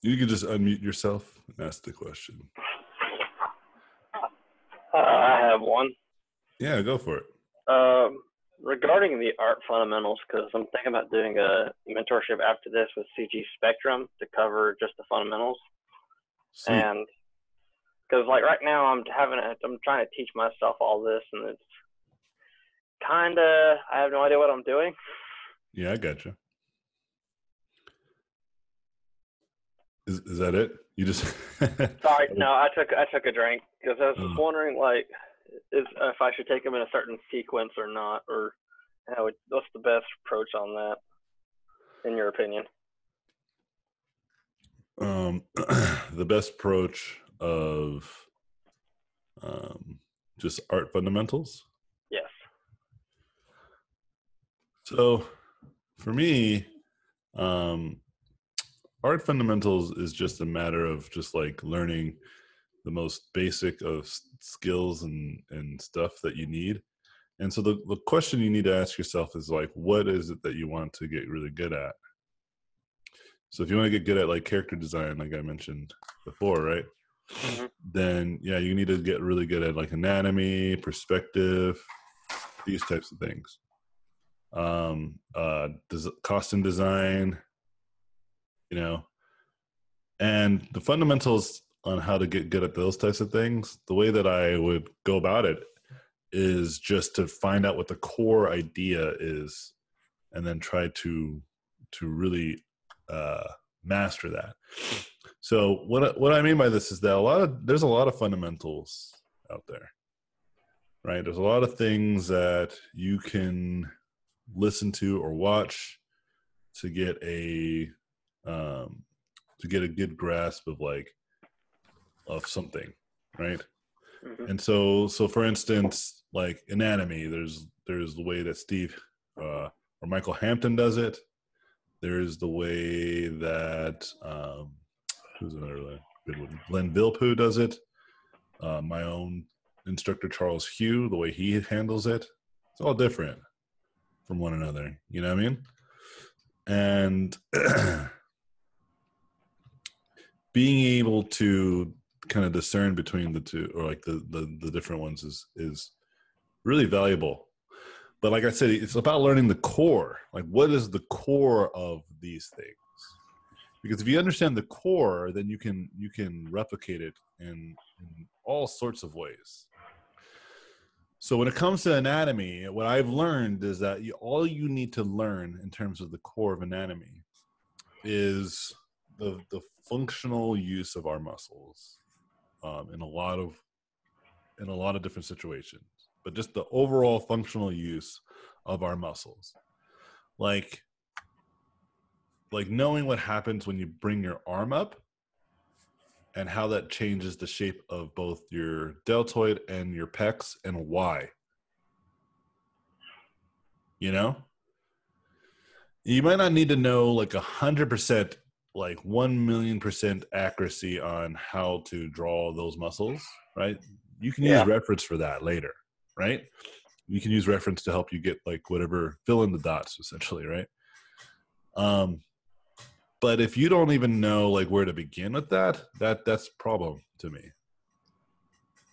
You can just unmute yourself and ask the question. I have one. Yeah, go for it. Regarding the art fundamentals, because I'm thinking about doing a mentorship after this with CG Spectrum to cover just the fundamentals. Sweet. And because like right now I'm trying to teach myself all this, and it's kind of, I have no idea what I'm doing. Yeah, I gotcha. Is that it? You just Sorry, no, I took a drink because I was just wondering, like, if I should take them in a certain sequence or not, or what's the best approach on that, in your opinion? The best approach of just art fundamentals? Yes. So for me, art fundamentals is just a matter of just like learning the most basic of skills and stuff that you need. And so the question you need to ask yourself is like, what is it that you want to get really good at? So if you want to get good at like character design, like I mentioned before, right? Mm-hmm. Then yeah, you need to get really good at like anatomy, perspective, these types of things. Costume design, you know, and the fundamentals on how to get good at those types of things. The way that I would go about it is just to find out what the core idea is, and then try to really master that. So what I mean by this is that there's a lot of fundamentals out there, right? There's a lot of things that you can listen to or watch to get a good grasp of something, right? Mm-hmm. And so for instance, like anatomy, there's the way that Steve or Michael Hampton does it. There's the way that who's another good one? Glenn Vilppu does it. My own instructor Charles Hugh, the way he handles it, it's all different from one another. You know what I mean? And being able to kind of discern between the two, or like the different ones, is really valuable. But like I said, it's about learning the core. Like, what is the core of these things? Because if you understand the core, then you can replicate it in all sorts of ways. So when it comes to anatomy, what I've learned is that all you need to learn in terms of the core of anatomy is the functional use of our muscles in a lot of different situations, but just the overall functional use of our muscles, like knowing what happens when you bring your arm up and how that changes the shape of both your deltoid and your pecs, and why. You know, you might not need to know like 100%, like 1,000,000% accuracy on how to draw those muscles, right? You can use reference for that later, right? You can use reference to help you get like whatever, fill in the dots essentially, right? But if you don't even know like where to begin with that's a problem to me.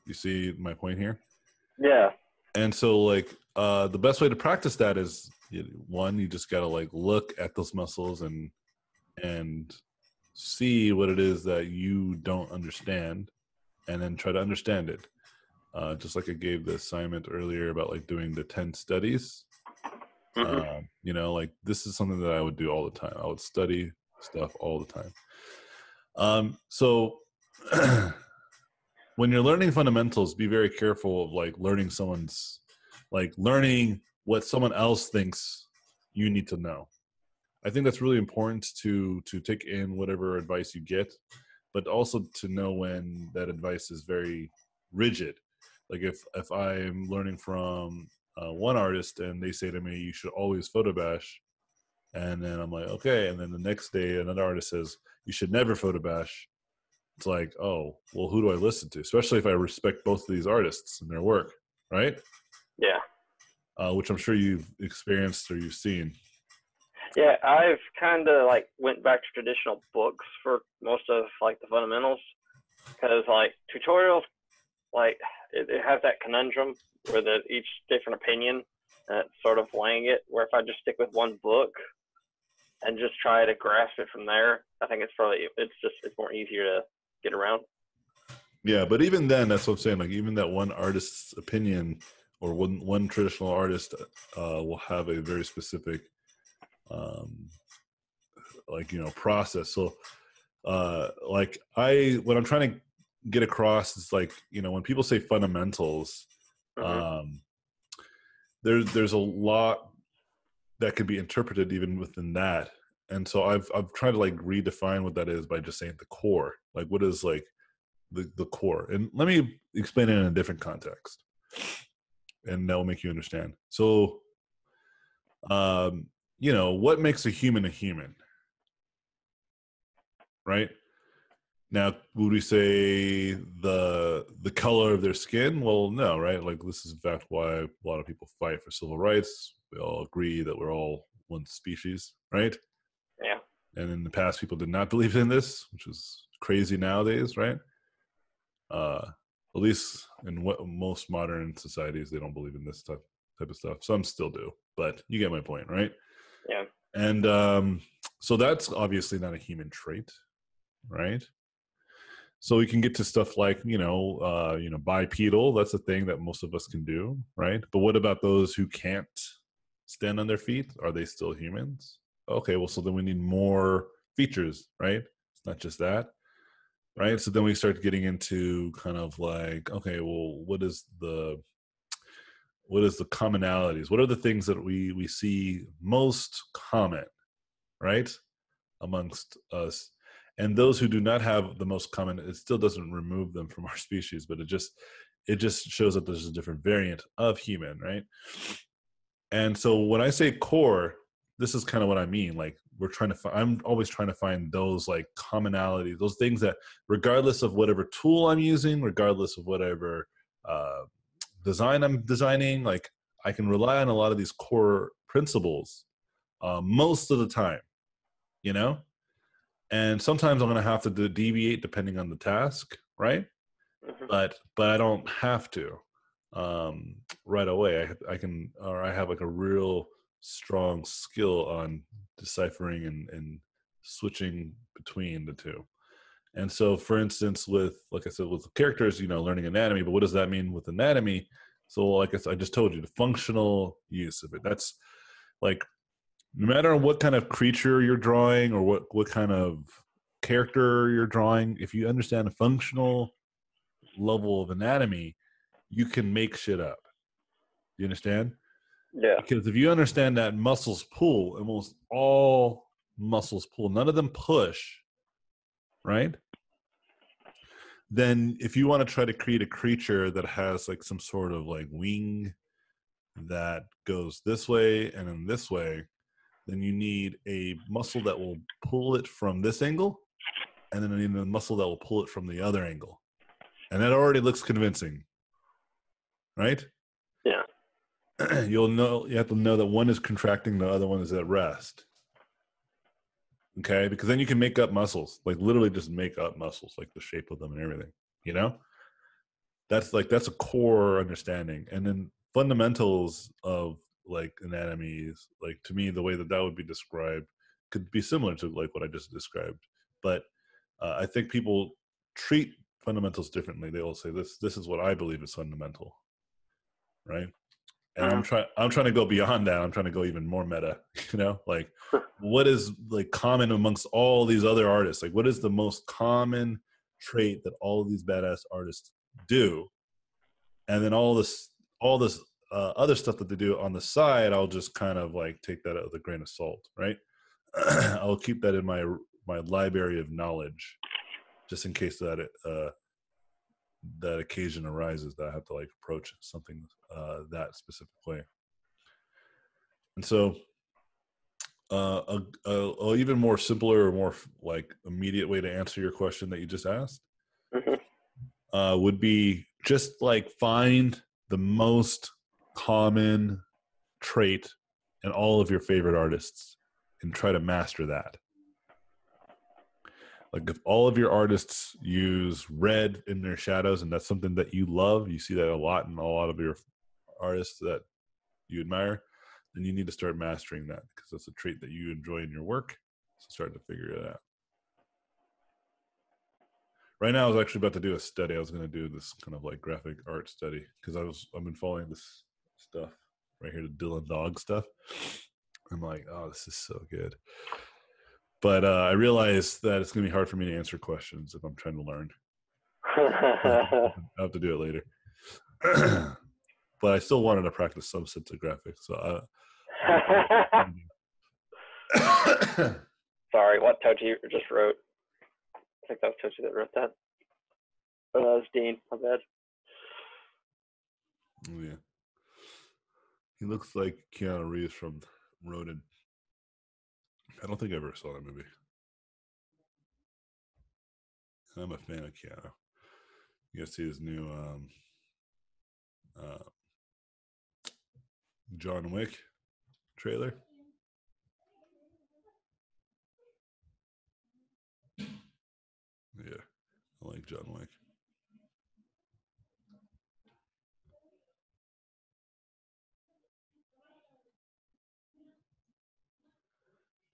You see my point here? Yeah. And so like the best way to practice that is, one, you just gotta like look at those muscles and see what it is that you don't understand, and then try to understand it. Just like I gave the assignment earlier about like doing the 10 studies. Mm-hmm. Like this is something that I would do all the time. I would study stuff all the time. So when you're learning fundamentals, be very careful of like learning what someone else thinks you need to know. I think that's really important to take in whatever advice you get, but also to know when that advice is very rigid. Like if I'm learning from one artist and they say to me, you should always photo bash, and then I'm like, okay, and then the next day another artist says, you should never photo bash. It's like, oh, well, who do I listen to? Especially if I respect both of these artists and their work, right? Yeah. Which I'm sure you've experienced or you've seen. Yeah, I've kind of like went back to traditional books for most of like the fundamentals, because like tutorials, like it has that conundrum where each different opinion, and it's sort of weighing it. Where if I just stick with one book and just try to grasp it from there, I think it's more easier to get around. Yeah, but even then, that's what I'm saying. Like even that one artist's opinion or one traditional artist will have a very specific, um, like process. So, like what I'm trying to get across is like when people say fundamentals, um, there's a lot that can be interpreted even within that. And so I've tried to like redefine what that is by just saying the core. Like what is like the core? And let me explain it in a different context, and that will make you understand. So, what makes a human, right? Now, would we say the color of their skin? Well, no, right? Like this is in fact why a lot of people fight for civil rights. We all agree that we're all one species, right? Yeah. And in the past, people did not believe in this, which is crazy nowadays, right? At least in most modern societies, they don't believe in this type of stuff. Some still do, but you get my point, right? Yeah. And so that's obviously not a human trait, right? So we can get to stuff like bipedal. That's a thing that most of us can do, right? But what about those who can't stand on their feet? Are they still humans? Okay, well, so then we need more features, right? It's not just that, right? So then we start getting into kind of like, okay, well, what is the commonalities? What are the things that we see most common, right, amongst us? And those who do not have the most common, it still doesn't remove them from our species, but it just shows that there's a different variant of human, right? And so when I say core, this is kind of what I mean. Like I'm always trying to find those like commonalities, those things that regardless of whatever tool I'm using, regardless of whatever design I'm designing, like I can rely on a lot of these core principles most of the time, you know? And sometimes I'm going to have to deviate depending on the task, right? But I don't have to right away. I can, or I have like a real strong skill on deciphering and switching between the two. And so, for instance, with like I said, with characters, learning anatomy. But what does that mean with anatomy? So, like I just told you, the functional use of it. That's like no matter what kind of creature you're drawing or what kind of character you're drawing, if you understand a functional level of anatomy, you can make shit up. You understand? Yeah. Because if you understand that muscles pull, almost all muscles pull, none of them push, right? Then if you want to try to create a creature that has like some sort of like wing that goes this way and then this way, then you need a muscle that will pull it from this angle, and then you need a muscle that will pull it from the other angle. And that already looks convincing, right? Yeah. You have to know that one is contracting, the other one is at rest. Okay, because then you can make up muscles, like literally just make up muscles, like the shape of them and everything. That's a core understanding. And then fundamentals of like anatomy is like, to me, the way that would be described could be similar to like what I just described. But I think people treat fundamentals differently. They will say this is what I believe is fundamental, right? And I'm trying to go beyond that. I'm trying to go even more meta, like what is like common amongst all these other artists? Like what is the most common trait that all of these badass artists do? And then all this other stuff that they do on the side, I'll just kind of like take that with a grain of salt, right? I'll keep that in my library of knowledge, just in case that occasion arises that I have to like approach something that specific way. And so a even more simpler or more like immediate way to answer your question that you just asked would be just like find the most common trait in all of your favorite artists and try to master that. Like if all of your artists use red in their shadows and that's something that you love, you see that a lot in a lot of your artists that you admire, then you need to start mastering that because that's a trait that you enjoy in your work. So start to figure it out. Right now, I was actually about to do a study. I was going to do this kind of like graphic art study because I've been following this stuff right here, the Dylan Dog stuff. I'm like, oh, this is so good. But I realized that it's going to be hard for me to answer questions if I'm trying to learn. I'll have to do it later. But I still wanted to practice some sense of graphics. So Sorry, what Toji just wrote. I think that was Toji that wrote that. But that was Dean. My bad. Oh, yeah. He looks like Keanu Reeves from Ronin. I don't think I ever saw that movie. I'm a fan of Keanu. You guys see his new John Wick trailer? Yeah, I like John Wick.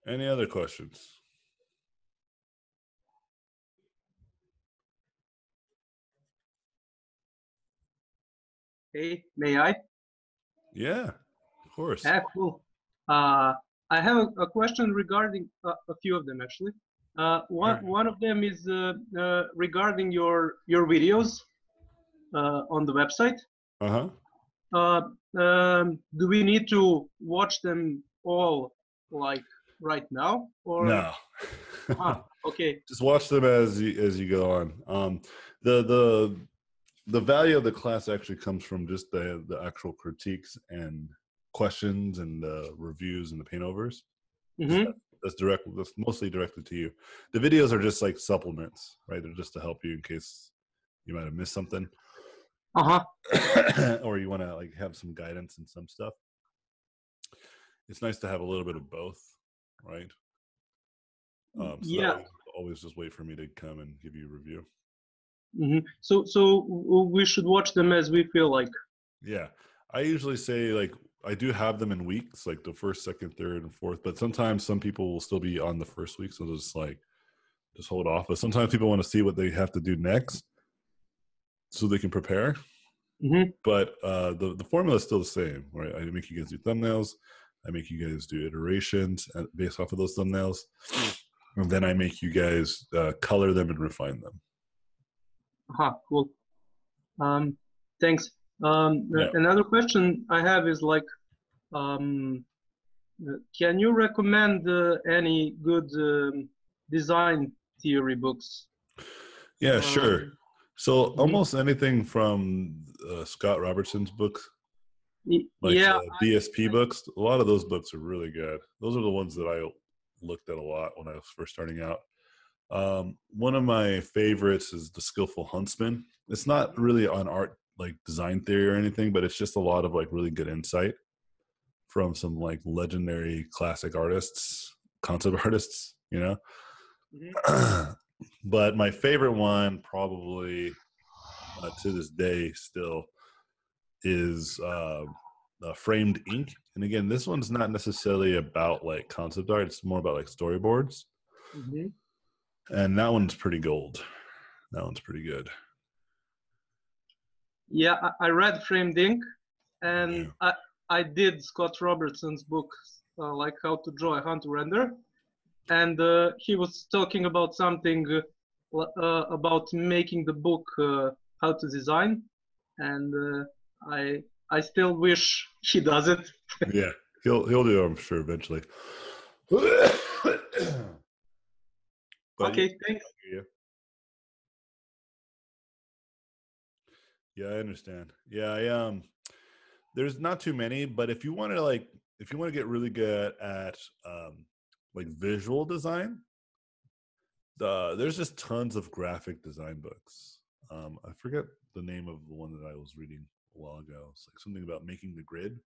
Any other questions? Hey, may I? Yeah, of course. Cool. I have a question regarding a few of them actually. One of them is regarding your videos on the website. Do we need to watch them all like right now or no? Okay. Just watch them as you go on. The value of the class actually comes from just the actual critiques and questions and the reviews and the paint overs. Mm-hmm. That's mostly directed to you. The videos are just like supplements, right? They're just to help you in case you might have missed something. Or you want to like have some guidance in some stuff. It's nice to have a little bit of both, right? So yeah. Always just wait for me to come and give you a review. Mm-hmm. So we should watch them as we feel like. Yeah, I usually say like I do have them in weeks, like the first, second, third, and fourth. But sometimes some people will still be on the first week, so just hold off. But sometimes people want to see what they have to do next, so they can prepare. Mm-hmm. But the formula is still the same, right? I make you guys do thumbnails. I make you guys do iterations based off of those thumbnails, and then I make you guys color them and refine them. Cool. Thanks. Yeah. Another question I have is like, can you recommend any good design theory books? Yeah, sure. So almost anything from Scott Robertson's books, like BSP books, a lot of those books are really good. Those are the ones that I looked at a lot when I was first starting out. One of my favorites is The Skillful Huntsman. It's not really on art, like design theory or anything, but it's just a lot of like really good insight from some like legendary classic artists, concept artists, you know? Mm-hmm. But my favorite one probably to this day still is Framed Ink. And again, this one's not necessarily about like concept art. It's more about like storyboards. Mm-hmm. And that one's pretty gold. That one's pretty good. Yeah, I read Framed Ink, and yeah. I did Scott Robertson's book, like How to Draw, How to Render. And he was talking about something about making the book How to Design. And I still wish he does it. Yeah, he'll do it, I'm sure, eventually. Okay, thanks. Yeah, I understand. Yeah, there's not too many, but if you want to get really good at like visual design, there's just tons of graphic design books. I forget the name of the one that I was reading a while ago. It's like something about making the grid.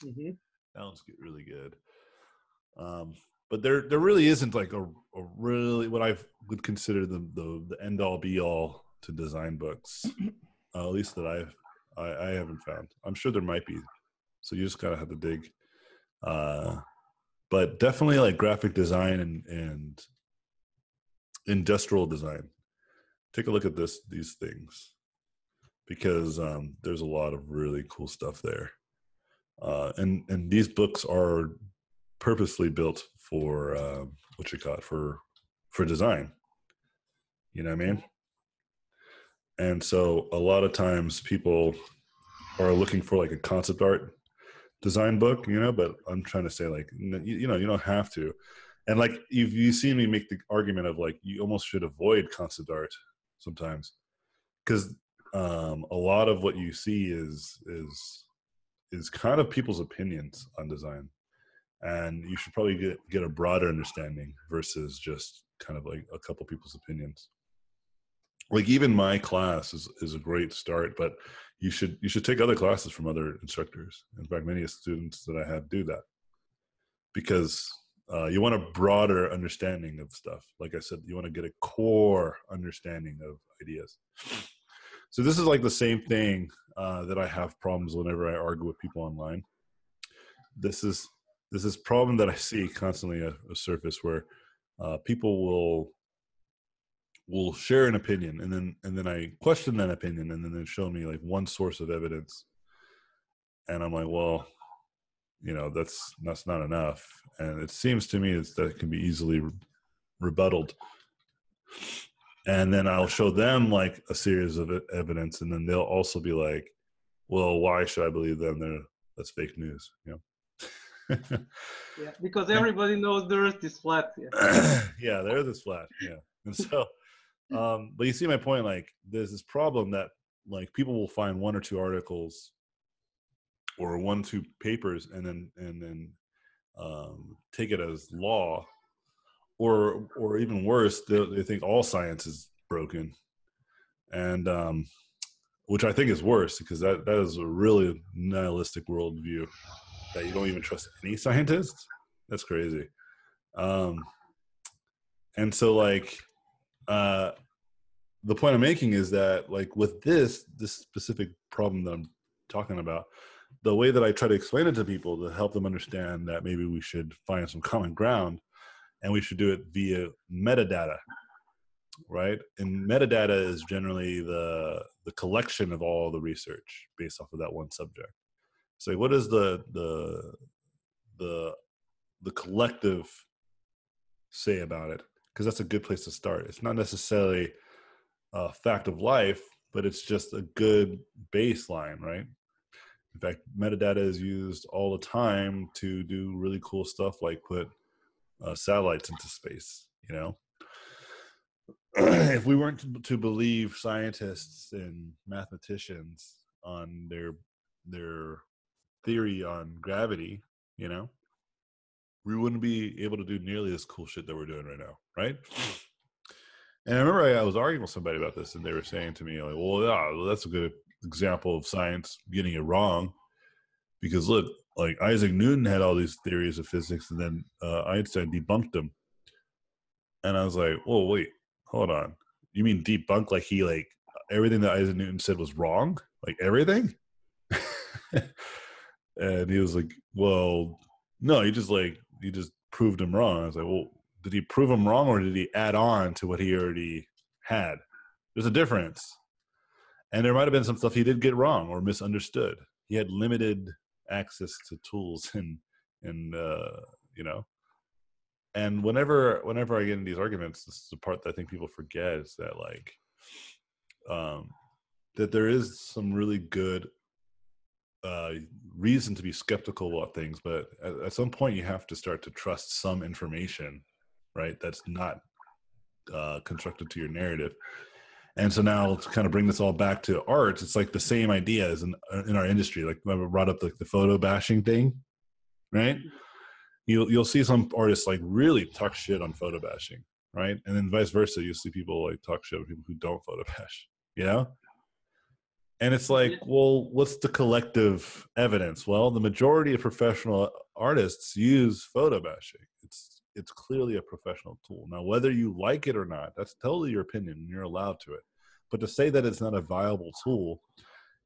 Mm-hmm. That one's really good. But there really isn't like a really what I would consider the end all be all to design books, at least that I haven't found. I'm sure there might be, so you just gotta have to dig. But definitely like graphic design and industrial design. Take a look at these things, because there's a lot of really cool stuff there. And these books are purposely built for for design. You know what I mean? And so a lot of times people are looking for like a concept art design book, but I'm trying to say like, you don't have to. And like you see me make the argument of like, you almost should avoid concept art sometimes, because a lot of what you see is kind of people's opinions on design, and you should probably get a broader understanding versus just kind of like a couple people's opinions. Like even my class is a great start, but you should take other classes from other instructors. In fact, many students that I have do that, because you want a broader understanding of stuff. Like I said, you want to get a core understanding of ideas. So this is like the same thing that I have problems whenever I argue with people online. This is problem that I see constantly a surface, where people will share an opinion, and then I question that opinion, and then they show me like one source of evidence, and I'm like, well, that's not enough. And it seems to me that it can be easily rebutted. And then I'll show them like a series of evidence, and then they'll also be like, well, why should I believe them? That's fake news, Yeah, because everybody knows the earth is flat. Yeah, yeah, the earth is flat. Yeah. And so but you see my point, like there's this problem that like people will find one or two articles or 1-2 papers and then take it as law, or even worse, they think all science is broken, and which I think is worse, because that is a really nihilistic worldview, that you don't even trust any scientists. That's crazy. And so like the point I'm making is that like with this specific problem that I'm talking about, the way that I try to explain it to people to help them understand that maybe we should find some common ground, and we should do it via metadata, right? And metadata is generally the collection of all the research based off of that one subject. So what is the collective say about it? Because that's a good place to start. It's not necessarily a fact of life, but it's just a good baseline, right? In fact, metadata is used all the time to do really cool stuff, like put satellites into space. If we weren't to believe scientists and mathematicians on their theory on gravity, we wouldn't be able to do nearly this cool shit that we're doing right now, right? And I remember I was arguing with somebody about this, and they were saying to me, like, well, yeah, that's a good example of science getting it wrong, because look, like Isaac Newton had all these theories of physics, and then Einstein debunked them. And I was like, whoa, wait, hold on. You mean debunk like he like everything that Isaac Newton said was wrong? Like everything? And he was like, well, no, he just proved him wrong. I was like, well, did he prove him wrong, or did he add on to what he already had? There's a difference. And there might have been some stuff he did get wrong or misunderstood. He had limited access to tools and and whenever I get in these arguments, this is the part that I think people forget, is that like that there is some really good reason to be skeptical about things, but at some point you have to start to trust some information, right? That's not constructed to your narrative. And so now to kind of bring this all back to art, it's like the same idea as in our industry. Like I brought up like the photo bashing thing, right? You'll see some artists like really talk shit on photo bashing, right? And then vice versa, you'll see people like talk shit on people who don't photo bash, And it's like, well, what's the collective evidence? Well, the majority of professional artists use photo bashing. It's clearly a professional tool. Now, whether you like it or not, that's totally your opinion, and you're allowed to it. But to say that it's not a viable tool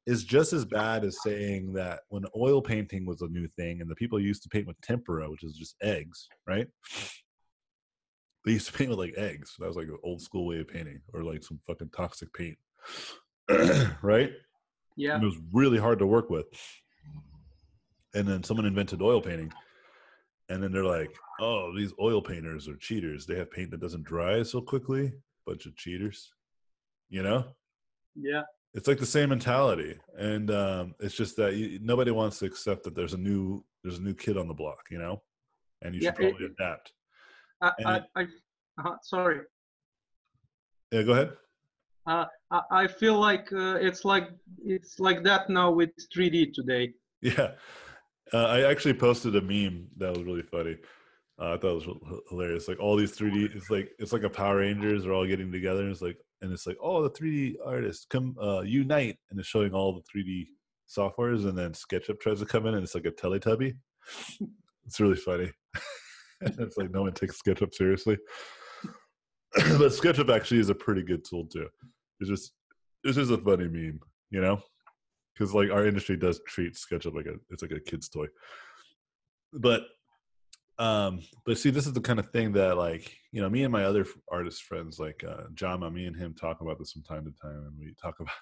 is just as bad as saying that when oil painting was a new thing and the people used to paint with tempera, which is just eggs, right? They used to paint with like eggs. That was like an old school way of painting, or like some fucking toxic paint. Right? Yeah. And it was really hard to work with. And then someone invented oil painting. And then they're like, oh, these oil painters are cheaters. They have paint that doesn't dry so quickly. Bunch of cheaters. You know? Yeah. It's like the same mentality. And it's just that nobody wants to accept that there's a new kid on the block, you know? And you should probably adapt. Sorry. Yeah, go ahead. I feel like it's like that now with 3D today. Yeah. I actually posted a meme that was really funny. I thought it was hilarious. Like all these 3D, it's like a Power Rangers are all getting together. And it's like, oh, the 3D artists come unite, and it's showing all the 3D softwares, and then SketchUp tries to come in, and it's like a Teletubby. It's really funny. It's like no one takes SketchUp seriously, but SketchUp actually is a pretty good tool too. It's just a funny meme, you know, because like our industry does treat SketchUp like it's like a kid's toy. But see, this is the kind of thing that, like, you know, me and my other artist friends, like Jama, me and him talk about this from time to time, and we talk about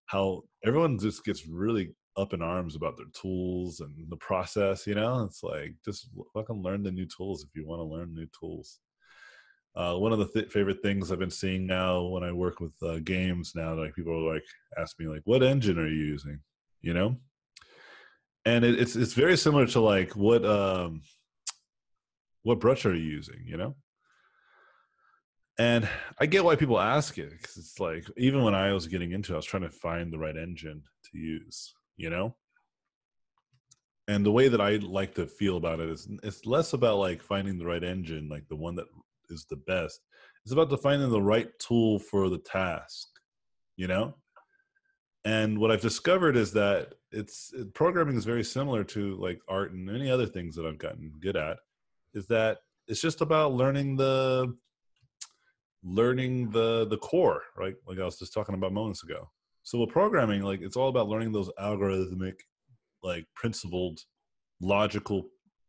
how everyone just gets really up in arms about their tools and the process. You know, it's like, just fucking learn the new tools if you want to learn new tools. One of the favorite things I've been seeing now when I work with games now, like people are like ask me like, what engine are you using? You know. And it's very similar to like what brush are you using, you know? And I get why people ask it, because it's like, even when I was getting into it, I was trying to find the right engine to use, you know? And the way that I like to feel about it is it's less about like finding the right engine, like the one that is the best. It's about finding the right tool for the task, you know? And what I've discovered is that programming is very similar to like art and many other things that I've gotten good at, is that it's just about learning the core, right? Like I was just talking about moments ago. So with programming, like it's all about learning those algorithmic, like principled, logical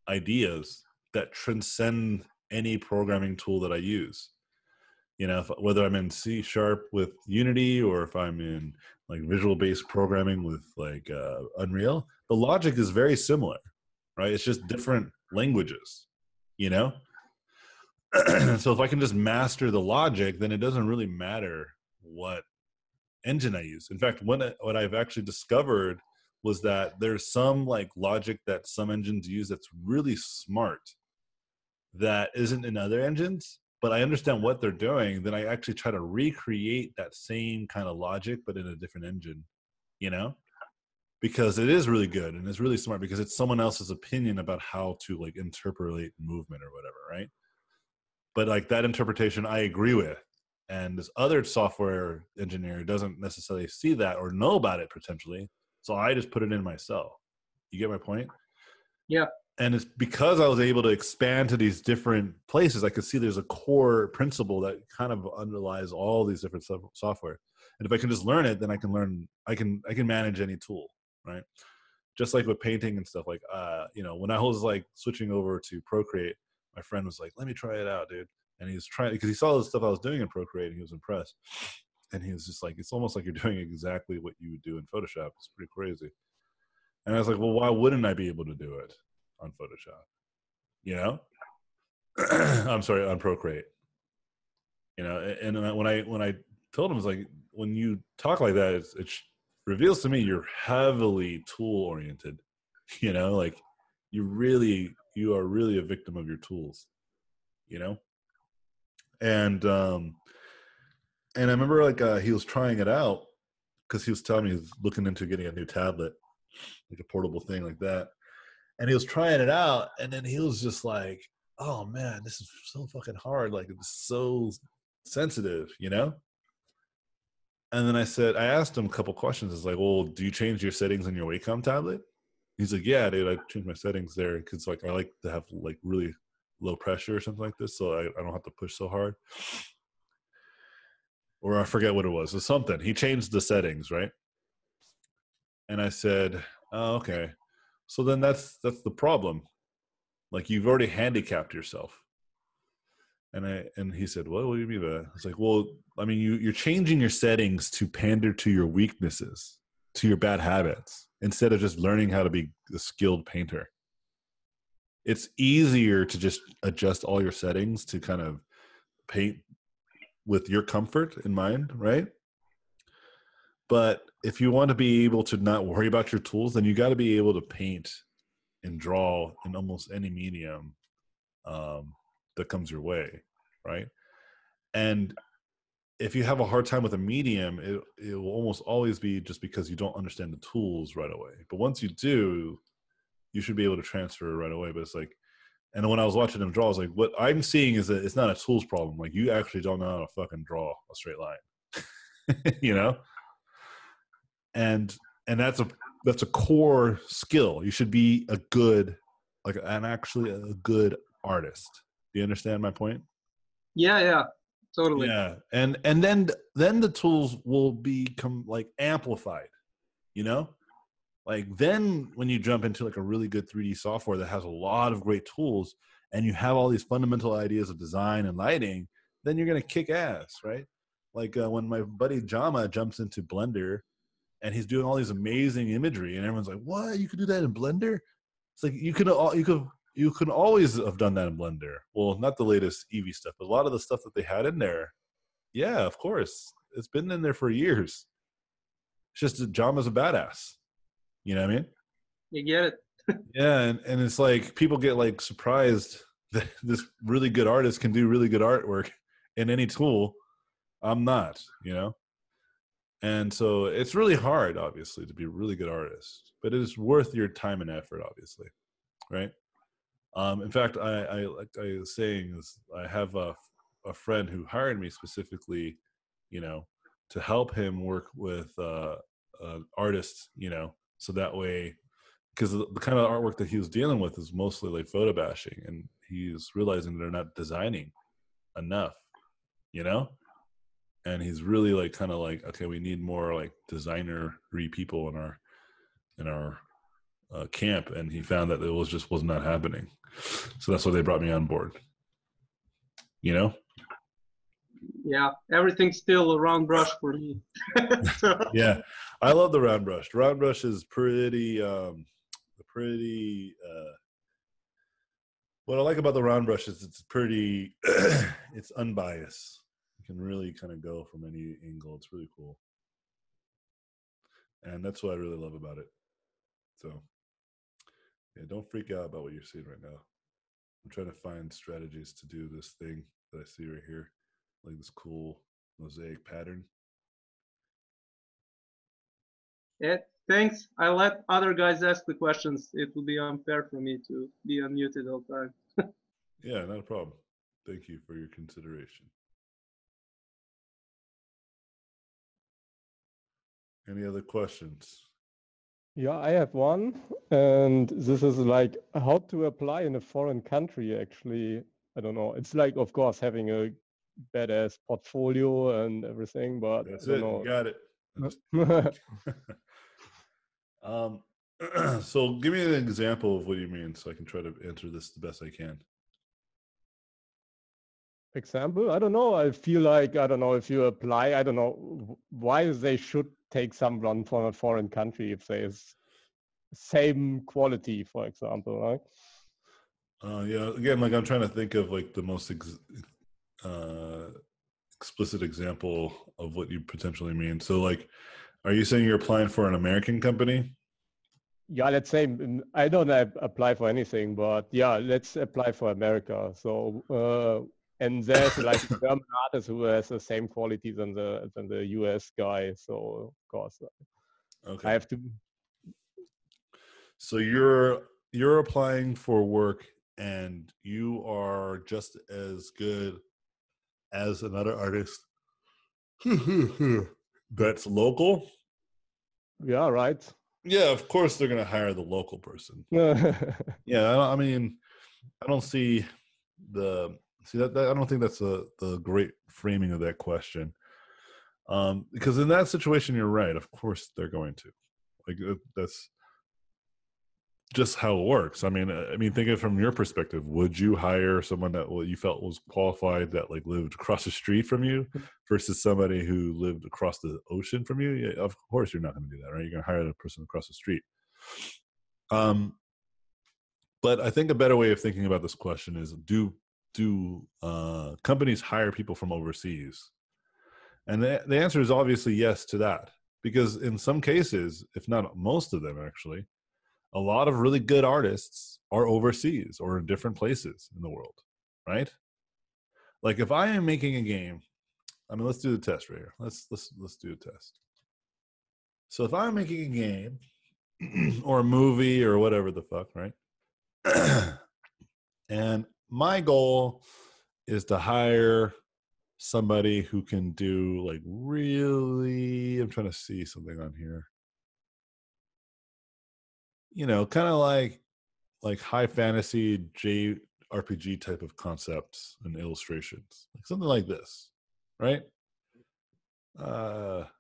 ideas that transcend any programming tool that I use. You know, whether I'm in C# with Unity, or if I'm in like visual-based programming with like Unreal, the logic is very similar, right? It's just different languages, you know? So if I can just master the logic, then it doesn't really matter what engine I use. In fact, what I've actually discovered was that there's some like logic that some engines use that's really smart that isn't in other engines, but I understand what they're doing. Then I actually try to recreate that same kind of logic, but in a different engine, you know? Because it is really good and it's really smart, because it's someone else's opinion about how to like interpolate movement or whatever, right? But like that interpretation I agree with, and this other software engineer doesn't necessarily see that or know about it potentially, so I just put it in myself. You get my point? Yeah. And it's because I was able to expand to these different places, I could see there's a core principle that kind of underlies all these different software. And if I can just learn it, then I can manage any tool, right? Just like with painting and stuff, like, you know, when I was like switching over to Procreate, my friend was like, let me try it out, dude. And he was trying, because he saw the stuff I was doing in Procreate, and he was impressed. And he was just like, it's almost like you're doing exactly what you would do in Photoshop. It's pretty crazy. And I was like, well, why wouldn't I be able to do it on Photoshop? You know? I'm sorry, on Procreate. You know, and when I told him, it's like, when you talk like that, it reveals to me you're heavily tool oriented. You know, like you are really a victim of your tools. You know, and I remember like he was trying it out, because he was telling me he was looking into getting a new tablet, like a portable thing like that. And he was trying it out, and then he was just like, oh man, this is so fucking hard. Like, it's so sensitive, you know? And then I asked him a couple questions. It's like, well, do you change your settings on your Wacom tablet? He's like, yeah, dude, I changed my settings there because like I like to have like really low pressure or something like this, so I don't have to push so hard. Or I forget what it was. Or something. He changed the settings, right? And I said, oh, okay. So then that's the problem. Like you've already handicapped yourself. And he said, what do you mean by that? I was like, well, I mean, you're changing your settings to pander to your weaknesses, to your bad habits, instead of just learning how to be a skilled painter. It's easier to just adjust all your settings to kind of paint with your comfort in mind, right? But if you want to be able to not worry about your tools, then you got to be able to paint and draw in almost any medium that comes your way, right? And if you have a hard time with a medium, it will almost always be just because you don't understand the tools right away. But once you do, you should be able to transfer right away. But it's like, and when I was watching him draw, I was like, what I'm seeing is that it's not a tools problem. Like you actually don't know how to fucking draw a straight line, you know? And that's a core skill. You should be a good, like an actually a good artist. Do you understand my point? Yeah, totally. Yeah, and then the tools will become like amplified, you know. Like then when you jump into like a really good 3D software that has a lot of great tools, and you have all these fundamental ideas of design and lighting, then you're gonna kick ass, right? Like when my buddy Jama jumps into Blender and he's doing all these amazing imagery, and everyone's like, "What? You could do that in Blender?" It's like you could always have done that in Blender. Well, not the latest Eevee stuff, but a lot of the stuff that they had in there. Yeah, of course, it's been in there for years. It's just that Jama's a badass. You know what I mean? You get it. Yeah, and it's like people get like surprised that this really good artist can do really good artwork in any tool. I'm not, you know. And so it's really hard, obviously, to be a really good artist, but it is worth your time and effort, obviously, right? In fact, I like I was saying is I have a friend who hired me specifically, you know, to help him work with artists, you know, so that way, because the kind of artwork that he was dealing with is mostly like photo bashing, and he's realizing they're not designing enough, you know. And he's really like kind of like, okay, we need more like designer-y people in our camp, and he found that it was not happening. So that's why they brought me on board. You know? Yeah, everything's still a round brush for me. So. Yeah, I love the round brush. Round brush is pretty. What I like about the round brush is it's pretty. It's unbiased. You can really kind of go from any angle. It's really cool, and that's what I really love about it. So, yeah, don't freak out about what you're seeing right now. I'm trying to find strategies to do this thing that I see right here, like this cool mosaic pattern. Yeah, thanks. I let other guys ask the questions. It would be unfair for me to be unmuted all the time. Yeah, not a problem. Thank you for your consideration. Any other questions? Yeah, I have one, and this is like how to apply in a foreign country, actually. I don't know. It's like, of course, having a badass portfolio and everything, but That's I don't it. know. You got it. So give me an example of what you mean so I can try to answer this the best I can. Example? I don't know. I feel like, I don't know, if you apply, I don't know why they should take someone from a foreign country if they is same quality, for example, right? Yeah, again, like I'm trying to think of like the most explicit example of what you potentially mean. So like, are you saying you're applying for an American company? Yeah, let's say I don't apply for anything, but yeah, let's apply for America. So and there's like a German artist who has the same quality than the US guy. So of course, Okay. I have to. So you're applying for work, and you are just as good as another artist that's local, Yeah, right. yeah, of course they're going to hire the local person. Yeah, I mean, I don't see that. I don't think that's the great framing of that question. Because in that situation, you're right. Of course, they're going to. Like that's just how it works. I mean, think of it from your perspective. Would you hire someone that you felt was qualified that like lived across the street from you versus somebody who lived across the ocean from you? Yeah, of course, you're not going to do that, right? You're going to hire the person across the street. But I think a better way of thinking about this question is: do companies hire people from overseas? And the answer is obviously yes to that, because in some cases, if not most of them, actually, a lot of really good artists are overseas or in different places in the world, right? Like if I am making a game, I mean, let's do the test right here. Let's do a test. So if I'm making a game or a movie or whatever the fuck, right? And my goal is to hire somebody who can do like really, I'm trying to see something on here. You know, kind of like high fantasy JRPG type of concepts and illustrations, like something like this, right?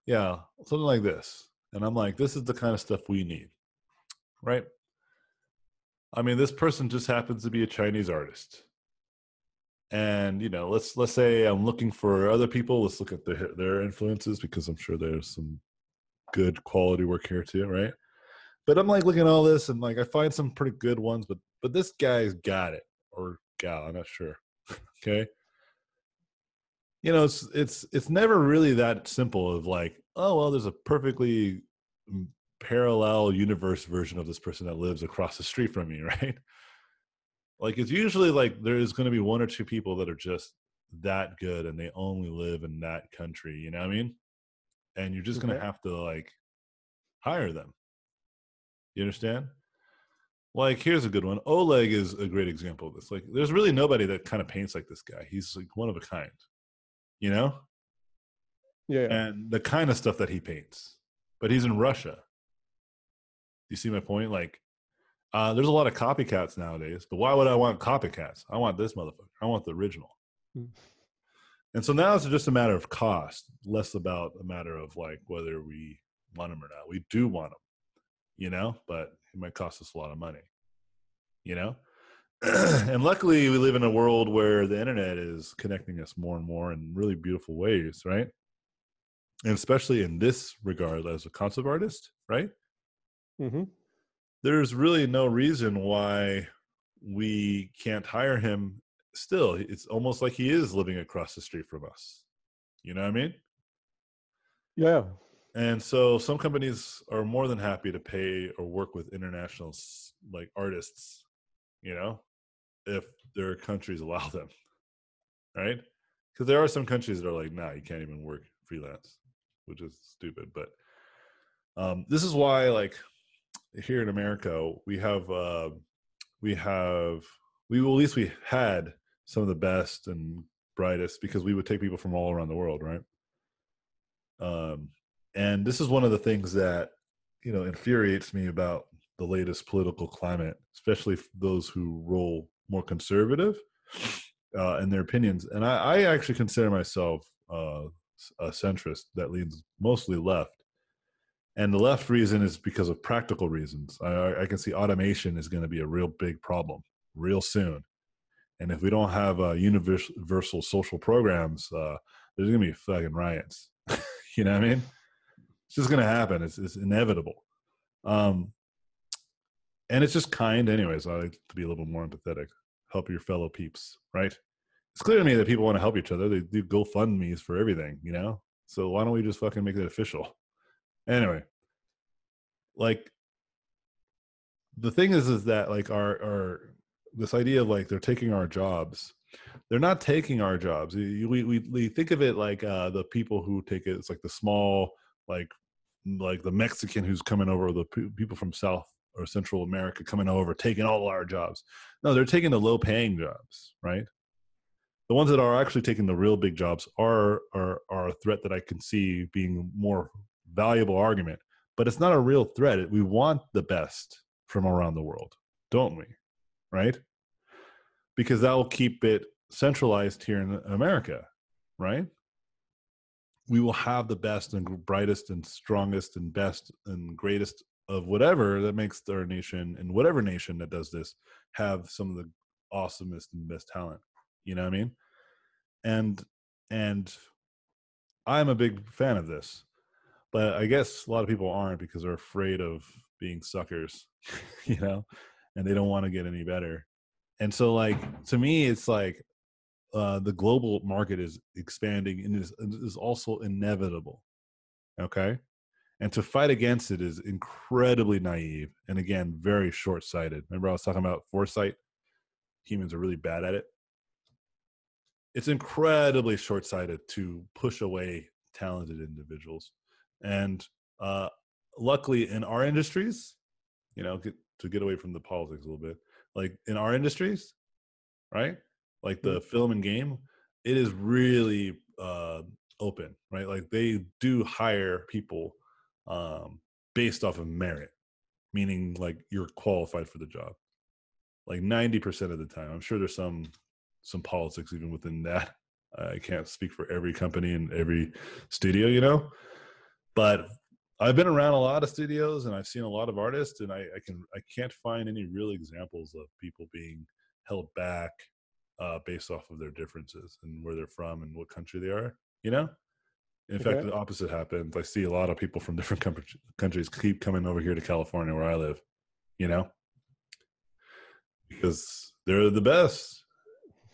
Yeah, something like this. And I'm like, this is the kind of stuff we need, right? I mean, this person just happens to be a Chinese artist. And, you know, let's say I'm looking for other people. Let's look at their influences, because I'm sure there's some good quality work here too, right? But I'm like looking at all this and like I find some pretty good ones, but this guy's got it, or gal, I'm not sure. Okay. You know, it's never really that simple of like, oh well, there's a perfectly parallel universe version of this person that lives across the street from me, right? Like it's usually like there's going to be one or two people that are just that good and they only live in that country, you know what I mean? And you're just going to have to like hire them. You understand? Like, here's a good one. Oleg is a great example of this. Like, there's really nobody that kind of paints like this guy. He's like one of a kind, you know? Yeah. And the kind of stuff that he paints. But he's in Russia. You see my point? Like, there's a lot of copycats nowadays. But why would I want copycats? I want this motherfucker. I want the original. And so now it's just a matter of cost, less about a matter of like whether we want them or not. We do want them, you know? But it might cost us a lot of money, you know? And luckily we live in a world where the internet is connecting us more and more in really beautiful ways, right? And especially in this regard as a concept artist, right? Mm-hmm. There's really no reason why we can't hire him still. It's almost like he is living across the street from us. You know what I mean? Yeah. And so some companies are more than happy to pay or work with international like artists, you know, if their countries allow them, right? Because there are some countries that are like, nah, you can't even work freelance, which is stupid. But this is why, like, here in America, we had some of the best and brightest, because we would take people from all around the world, right? And this is one of the things that, you know, infuriates me about the latest political climate, especially those who roll more conservative in their opinions. And I actually consider myself a centrist that leans mostly left. And the left reason is because of practical reasons. I can see automation is going to be a real big problem real soon. And if we don't have universal social programs, there's going to be fucking riots. You know what I mean? It's just going to happen. It's inevitable. And it's just kind anyways. I like to be a little more empathetic. Help your fellow peeps, right? It's clear to me that people want to help each other. They do GoFundMe's for everything, you know? So why don't we just fucking make it official? Anyway, like the thing is that like our this idea of like they're taking our jobs. They're not taking our jobs. We think of it like the people who take it. It's like the small, like the Mexican who's coming over, the people from South or Central America coming over, taking all our jobs. No, they're taking the low-paying jobs, right? the ones that are actually taking the real big jobs are a threat that I can see being more valuable argument. But it's not a real threat. We want the best from around the world, don't we? Right? Because that will keep it centralized here in America, right? We will have the best and brightest and strongest and best and greatest of whatever that makes our nation, and whatever nation that does this, have some of the awesomest and best talent. You know what I mean? And I'm a big fan of this, but I guess a lot of people aren't because they're afraid of being suckers, you know, and they don't want to get any better. And so, like, to me, it's like the global market is expanding and is also inevitable. Okay. And to fight against it is incredibly naive and, again, very short-sighted. Remember I was talking about foresight? Humans are really bad at it. It's incredibly short-sighted to push away talented individuals. And luckily in our industries, you know, to get away from the politics a little bit, like in our industries, right? Like the film and game, it is really open, right? Like they do hire people based off of merit, meaning like you're qualified for the job. Like 90% of the time. I'm sure there's some politics even within that. I can't speak for every company and every studio, you know, but I've been around a lot of studios and I've seen a lot of artists, and I can't find any real examples of people being held back based off of their differences and where they're from and what country they are, you know? In fact, the opposite happens. I see a lot of people from different countries keep coming over here to California where I live, you know? Because they're the best,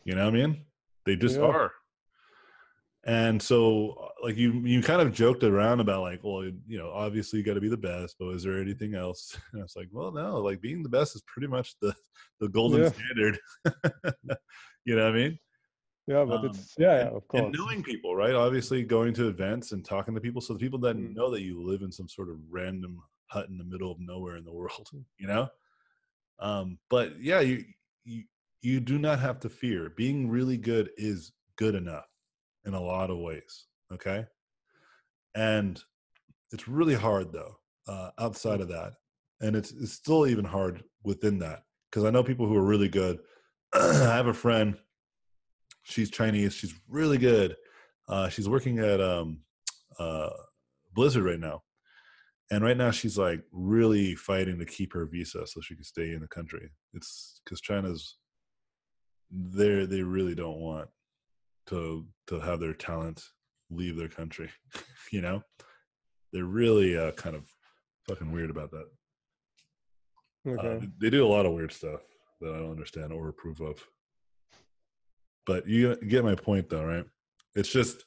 you know what I mean? They just are. And so, like, you kind of joked around about, like, well, you know, obviously you got to be the best, but is there anything else? And I was like, well, no, like being the best is pretty much the golden standard. You know what I mean? Yeah, but it's of course. And knowing people, right? Obviously going to events and talking to people. So the people that know that you live in some sort of random hut in the middle of nowhere in the world, you know? But yeah, you do not have to fear. Being really good is good enough in a lot of ways. Okay. And it's really hard though, outside of that. And it's still even hard within that. Cause I know people who are really good. I have a friend, she's Chinese. She's really good. She's working at Blizzard right now. And right now she's like really fighting to keep her visa so she can stay in the country. It's because China's they really don't want to have their talent leave their country. You know, they're really kind of fucking weird about that. They do a lot of weird stuff that I don't understand or approve of. But you get my point, though, right? It's just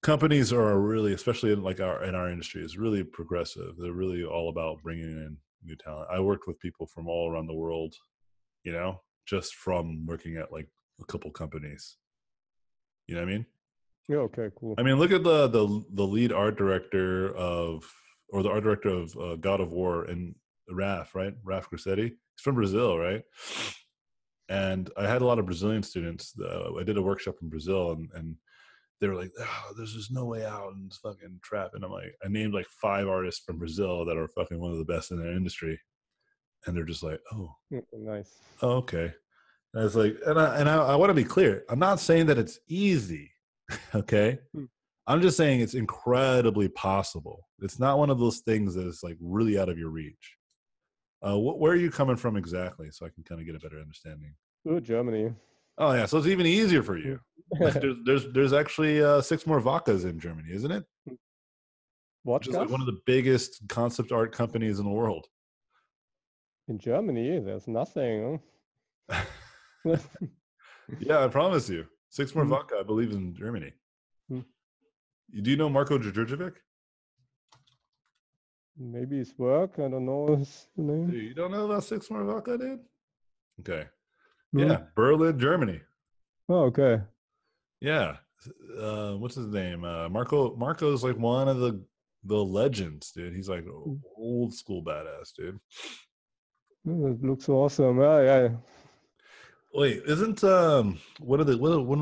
companies are really, especially in like in our industry, is really progressive. They're really all about bringing in new talent. I worked with people from all around the world, you know, just from working at like a couple companies. You know what I mean? Yeah. Okay. Cool. I mean, look at the lead art director of God of War and Raf, right? Raf Grassetti. He's from Brazil, right? And I had a lot of Brazilian students. I did a workshop in Brazil, and they were like, oh, there's just no way out in this fucking trap. And I'm like, I named like 5 artists from Brazil that are fucking one of the best in their industry. And they're just like, oh, nice. Oh, okay. And I was like, and I want to be clear. I'm not saying that it's easy. Okay. I'm just saying it's incredibly possible. It's not one of those things that is like really out of your reach. Where are you coming from exactly? So I can kind of get a better understanding. Germany. Oh yeah, so it's even easier for you. there's actually 6 more vodkas in Germany, isn't it? What? Which is like one of the biggest concept art companies in the world. In Germany, there's nothing. Yeah, I promise you. 6 more vodka, I believe, in Germany. Do you know Marko Djurdjevic? Maybe his work. I don't know his name. Dude, you don't know about 6 more vodka, dude? Okay. Yeah, Berlin, Germany. Oh, okay. Yeah. What's his name? Marco's like one of the legends, dude. He's like old school badass, dude. It looks awesome. Yeah. Wait, isn't one of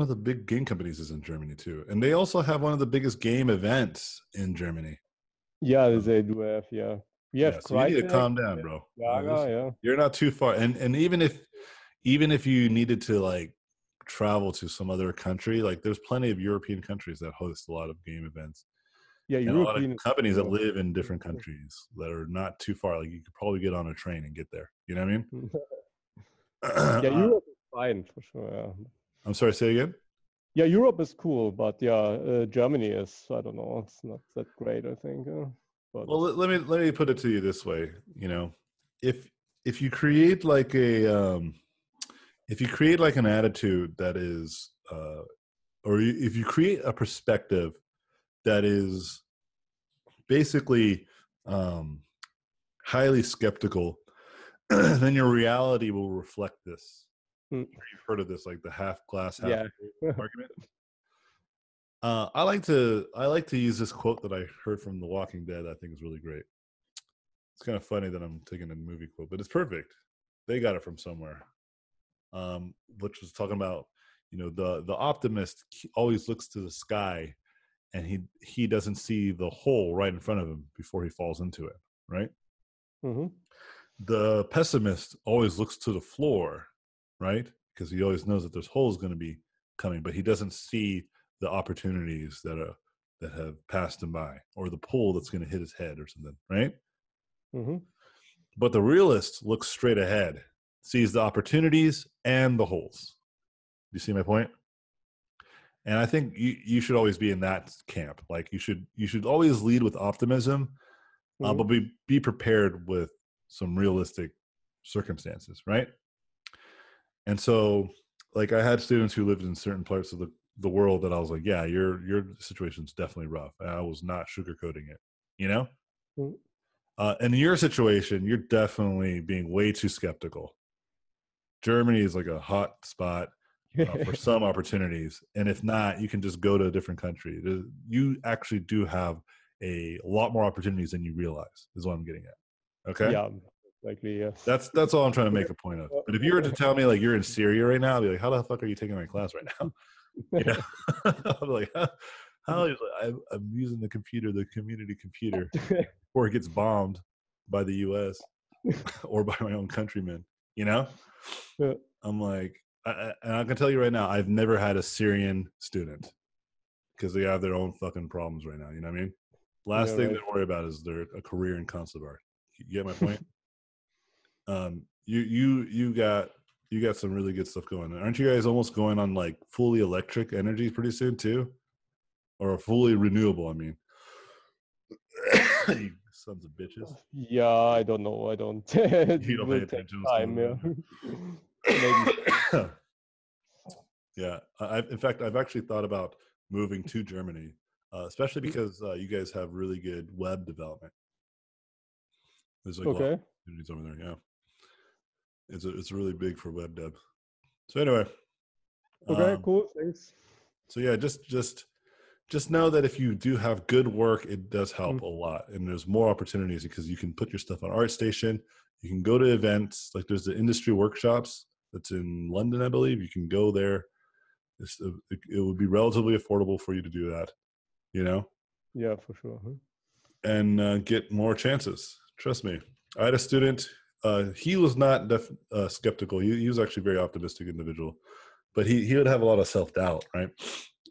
the big game companies is in Germany too, and they also have one of the biggest game events in Germany. Yeah, So, they do have. Yeah, we yeah, have so you need to Crytek, calm down, bro. Yaga. Yeah. You're not too far, and even if you needed to like travel to some other country, like there's plenty of European countries that host a lot of game events, Yeah, and a lot of European is companies that cool. live in different countries that are not too far. Like you could probably get on a train and get there. You know what I mean? Yeah, Europe is fine for sure. Yeah. I'm sorry, say again. Yeah, Europe is cool, but yeah, Germany is, I don't know, it's not that great, I think. But Well, let me put it to you this way. You know, if if you create like a if you create like an attitude that is, if you create a perspective that is basically um, highly skeptical, then your reality will reflect this. mm, You've heard of this, like the half glass half yeah. argument. I like to use this quote that I heard from The Walking Dead. I think is really great. It's kind of funny that I'm taking a movie quote, but it's perfect. They got it from somewhere. Which was talking about, you know, the optimist always looks to the sky, and he doesn't see the hole right in front of him before he falls into it. Right. hmm The pessimist always looks to the floor, right? Because he always knows that there's holes going to be coming, but he doesn't see the opportunities that have passed him by, or the pole that's going to hit his head or something, right? hmm But the realist looks straight ahead, sees the opportunities and the holes. Do you see my point? And I think you should always be in that camp. Like you should always lead with optimism, hmm but be prepared with some realistic circumstances, right? And so, like, I had students who lived in certain parts of the world that I was like, yeah, your situation's definitely rough. And I was not sugarcoating it, you know. hmm In your situation, you're definitely being way too skeptical. Germany is like a hot spot for some opportunities, and if not, you can just go to a different country. You actually do have a lot more opportunities than you realize. Is what I'm getting at. Okay. Yeah, likely, yes. That's all I'm trying to make a point of. But if you were to tell me like you're in Syria right now, I'd be like, how the fuck are you taking my class right now? You know, I'd be like, how is I'm using the community computer before it gets bombed by the U.S. or by my own countrymen. You know, Yeah. I'm like, and I can tell you right now, I've never had a Syrian student because they have their own fucking problems right now. You know what I mean? Last Yeah, thing right. they worry about is a career in consular. You get my point? You got some really good stuff going on. Aren't you guys almost going on like fully electric energy pretty soon too, or fully renewable? I mean, you sons of bitches. Yeah, I don't know. I don't. You It don't pay will take attention. What's time. going Yeah. Maybe. on. Yeah, in fact, I've actually thought about moving to Germany, especially because you guys have really good web development. There's like a lot of Okay. opportunities over there. Yeah, it's really big for web dev. So anyway, Okay. um, Cool. Thanks. so yeah, just know that if you do have good work, it does help Mm. a lot, and there's more opportunities because you can put your stuff on ArtStation. You can go to events like there's the industry workshops that's in London, I believe. You can go there. It would be relatively affordable for you to do that, you know, Yeah, for sure. Huh? and get more chances. Trust me. I had a student. He was not skeptical. He was actually a very optimistic individual, but he would have a lot of self doubt, right?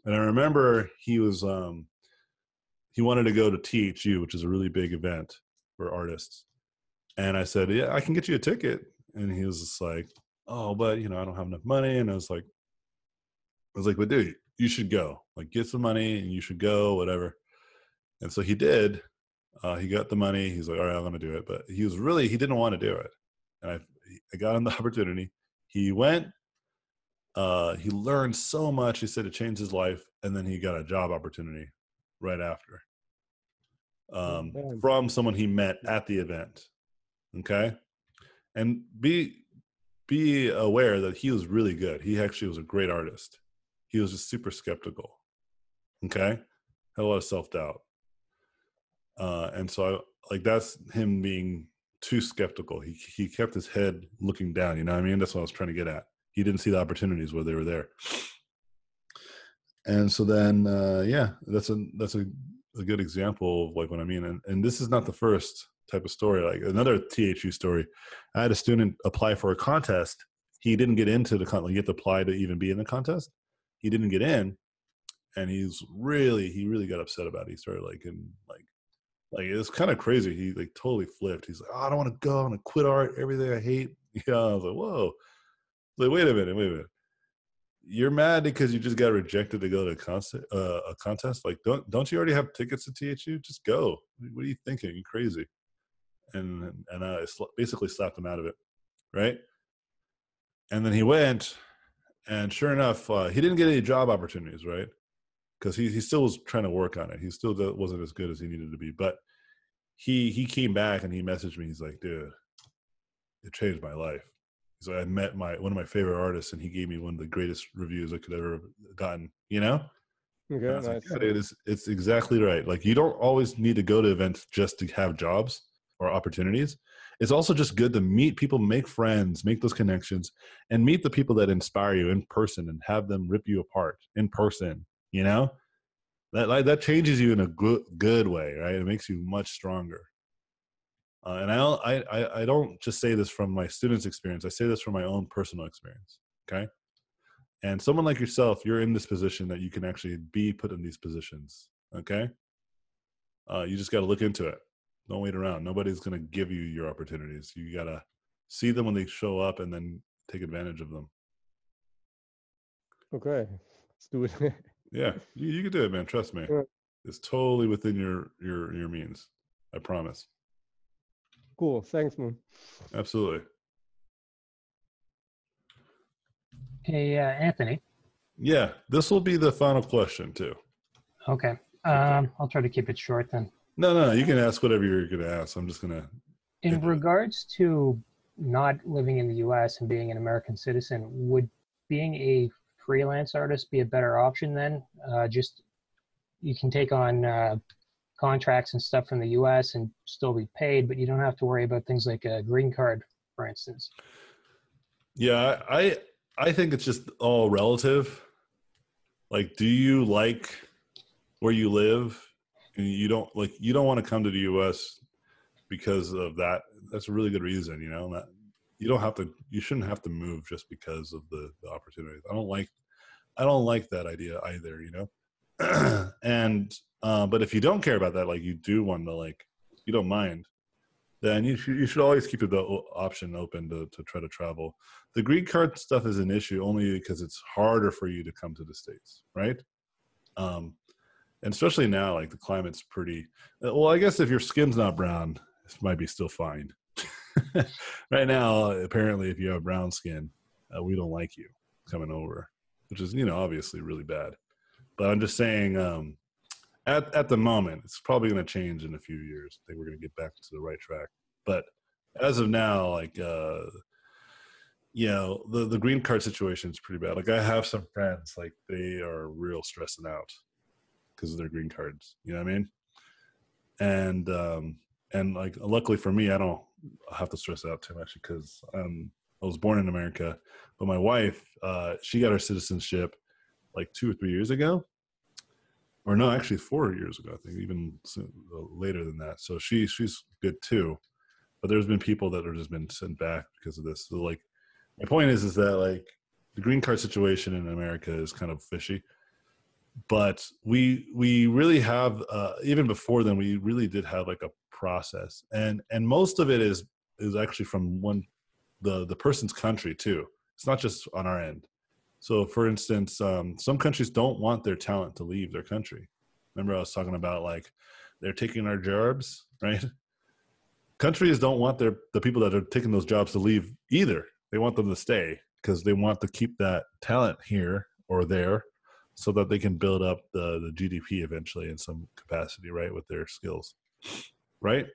And I remember he wanted to go to THU, which is a really big event for artists. And I said, yeah, I can get you a ticket. And he was just like, oh, but I don't have enough money. And I was like, but dude, you should go. Like, get some money and you should go, whatever. And so he did. He got the money. He's like, all right, I'm going to do it. But he didn't want to do it. And I got him the opportunity. He went. He learned so much. He said it changed his life. And then he got a job opportunity right after Yeah. from someone he met at the event. Okay. And be aware that he was really good. He actually was a great artist. He was just super skeptical. Okay. Had a lot of self-doubt. And so that's him being too skeptical. He kept his head looking down. You know what I mean? That's what I was trying to get at. he didn't see the opportunities where they were there. And so then, that's a good example of like what I mean. And this is not the first type of story. Like another THU story, I had a student apply for a contest. He didn't get into the contest. You have to apply to even be in the contest. He didn't get in, and he really got upset about it. He started like it was kind of crazy. He like totally flipped. He's like, oh, I don't want to go. I'm gonna quit art. Everything I hate. I was like, whoa. Like, wait a minute. You're mad because you just got rejected to go to a contest? Like, don't you already have tickets to THU? Just go. What are you thinking? You're crazy. And I basically slapped him out of it, right? And then he went, and sure enough, he didn't get any job opportunities, right? Because he still was trying to work on it. He still wasn't as good as he needed to be. But he came back and he messaged me. He's like, dude, it changed my life. He's like, I met one of my favorite artists, and he gave me one of the greatest reviews I could ever have gotten, you know? Okay, nice. Like, yeah, it's exactly right. Like, you don't always need to go to events just to have jobs or opportunities. It's also just good to meet people, make friends, make those connections, and meet the people that inspire you in person and have them rip you apart in person, you know? That changes you in a good way, right? It makes you much stronger. And I don't just say this from my students' experience. I say this from my own personal experience. Okay. And someone like yourself, you're in this position that you can actually be put in these positions. Okay. You just got to look into it. Don't wait around. Nobody's going to give you your opportunities. You got to see them when they show up and then take advantage of them. Okay. Let's do it. Yeah. You can do it, man. Trust me. Yeah. It's totally within your means. I promise. Cool. Thanks, man. Absolutely. Hey, Anthony. Yeah, this will be the final question too. Okay. I'll try to keep it short then. No, you can ask whatever you're going to ask. I'm just going to. In regards to not living in the U.S. and being an American citizen, would being a freelance artist be a better option then? Just you can take on contracts and stuff from the U.S. and still be paid, but you don't have to worry about things like a green card, for instance. Yeah, I think it's just all relative. Like, do you like where you live? And you don't want to come to the U.S. because of that. That's a really good reason, you know. You shouldn't have to move just because of the opportunities. I don't like that idea either, you know. And but if you don't care about that, like you do want to, like, you don't mind, then you should always keep the option open to try to travel. The green card stuff is an issue only because it's harder for you to come to the States, right? And especially now, like the climate's pretty, well, I guess if your skin's not brown, it might be still fine. Right now, apparently, if you have brown skin, we don't like you coming over, which is, you know, obviously really bad. But I'm just saying, at the moment, it's probably going to change in a few years. I think we're going to get back to the right track. But as of now, like, you know, the green card situation is pretty bad. Like, I have some friends, like, they are real stressing out because of their green cards. You know what I mean? And like, luckily for me, I don't have to stress out too much because I was born in America, but my wife, she got her citizenship like 2 or 3 years ago. Or no, actually 4 years ago, I think, even later than that. So she's good too. But there's been people that have just been sent back because of this. So, like, my point is that, like, the green card situation in America is kind of fishy. But we really have, even before then, we really did have like a process. And most of it is actually from the person's country too. It's not just on our end. So, for instance, some countries don't want their talent to leave their country. Remember I was talking about, like, they're taking our jobs, right? Countries don't want the people that are taking those jobs to leave either. They want them to stay because they want to keep that talent here or there so that they can build up the GDP eventually in some capacity, right, with their skills, right?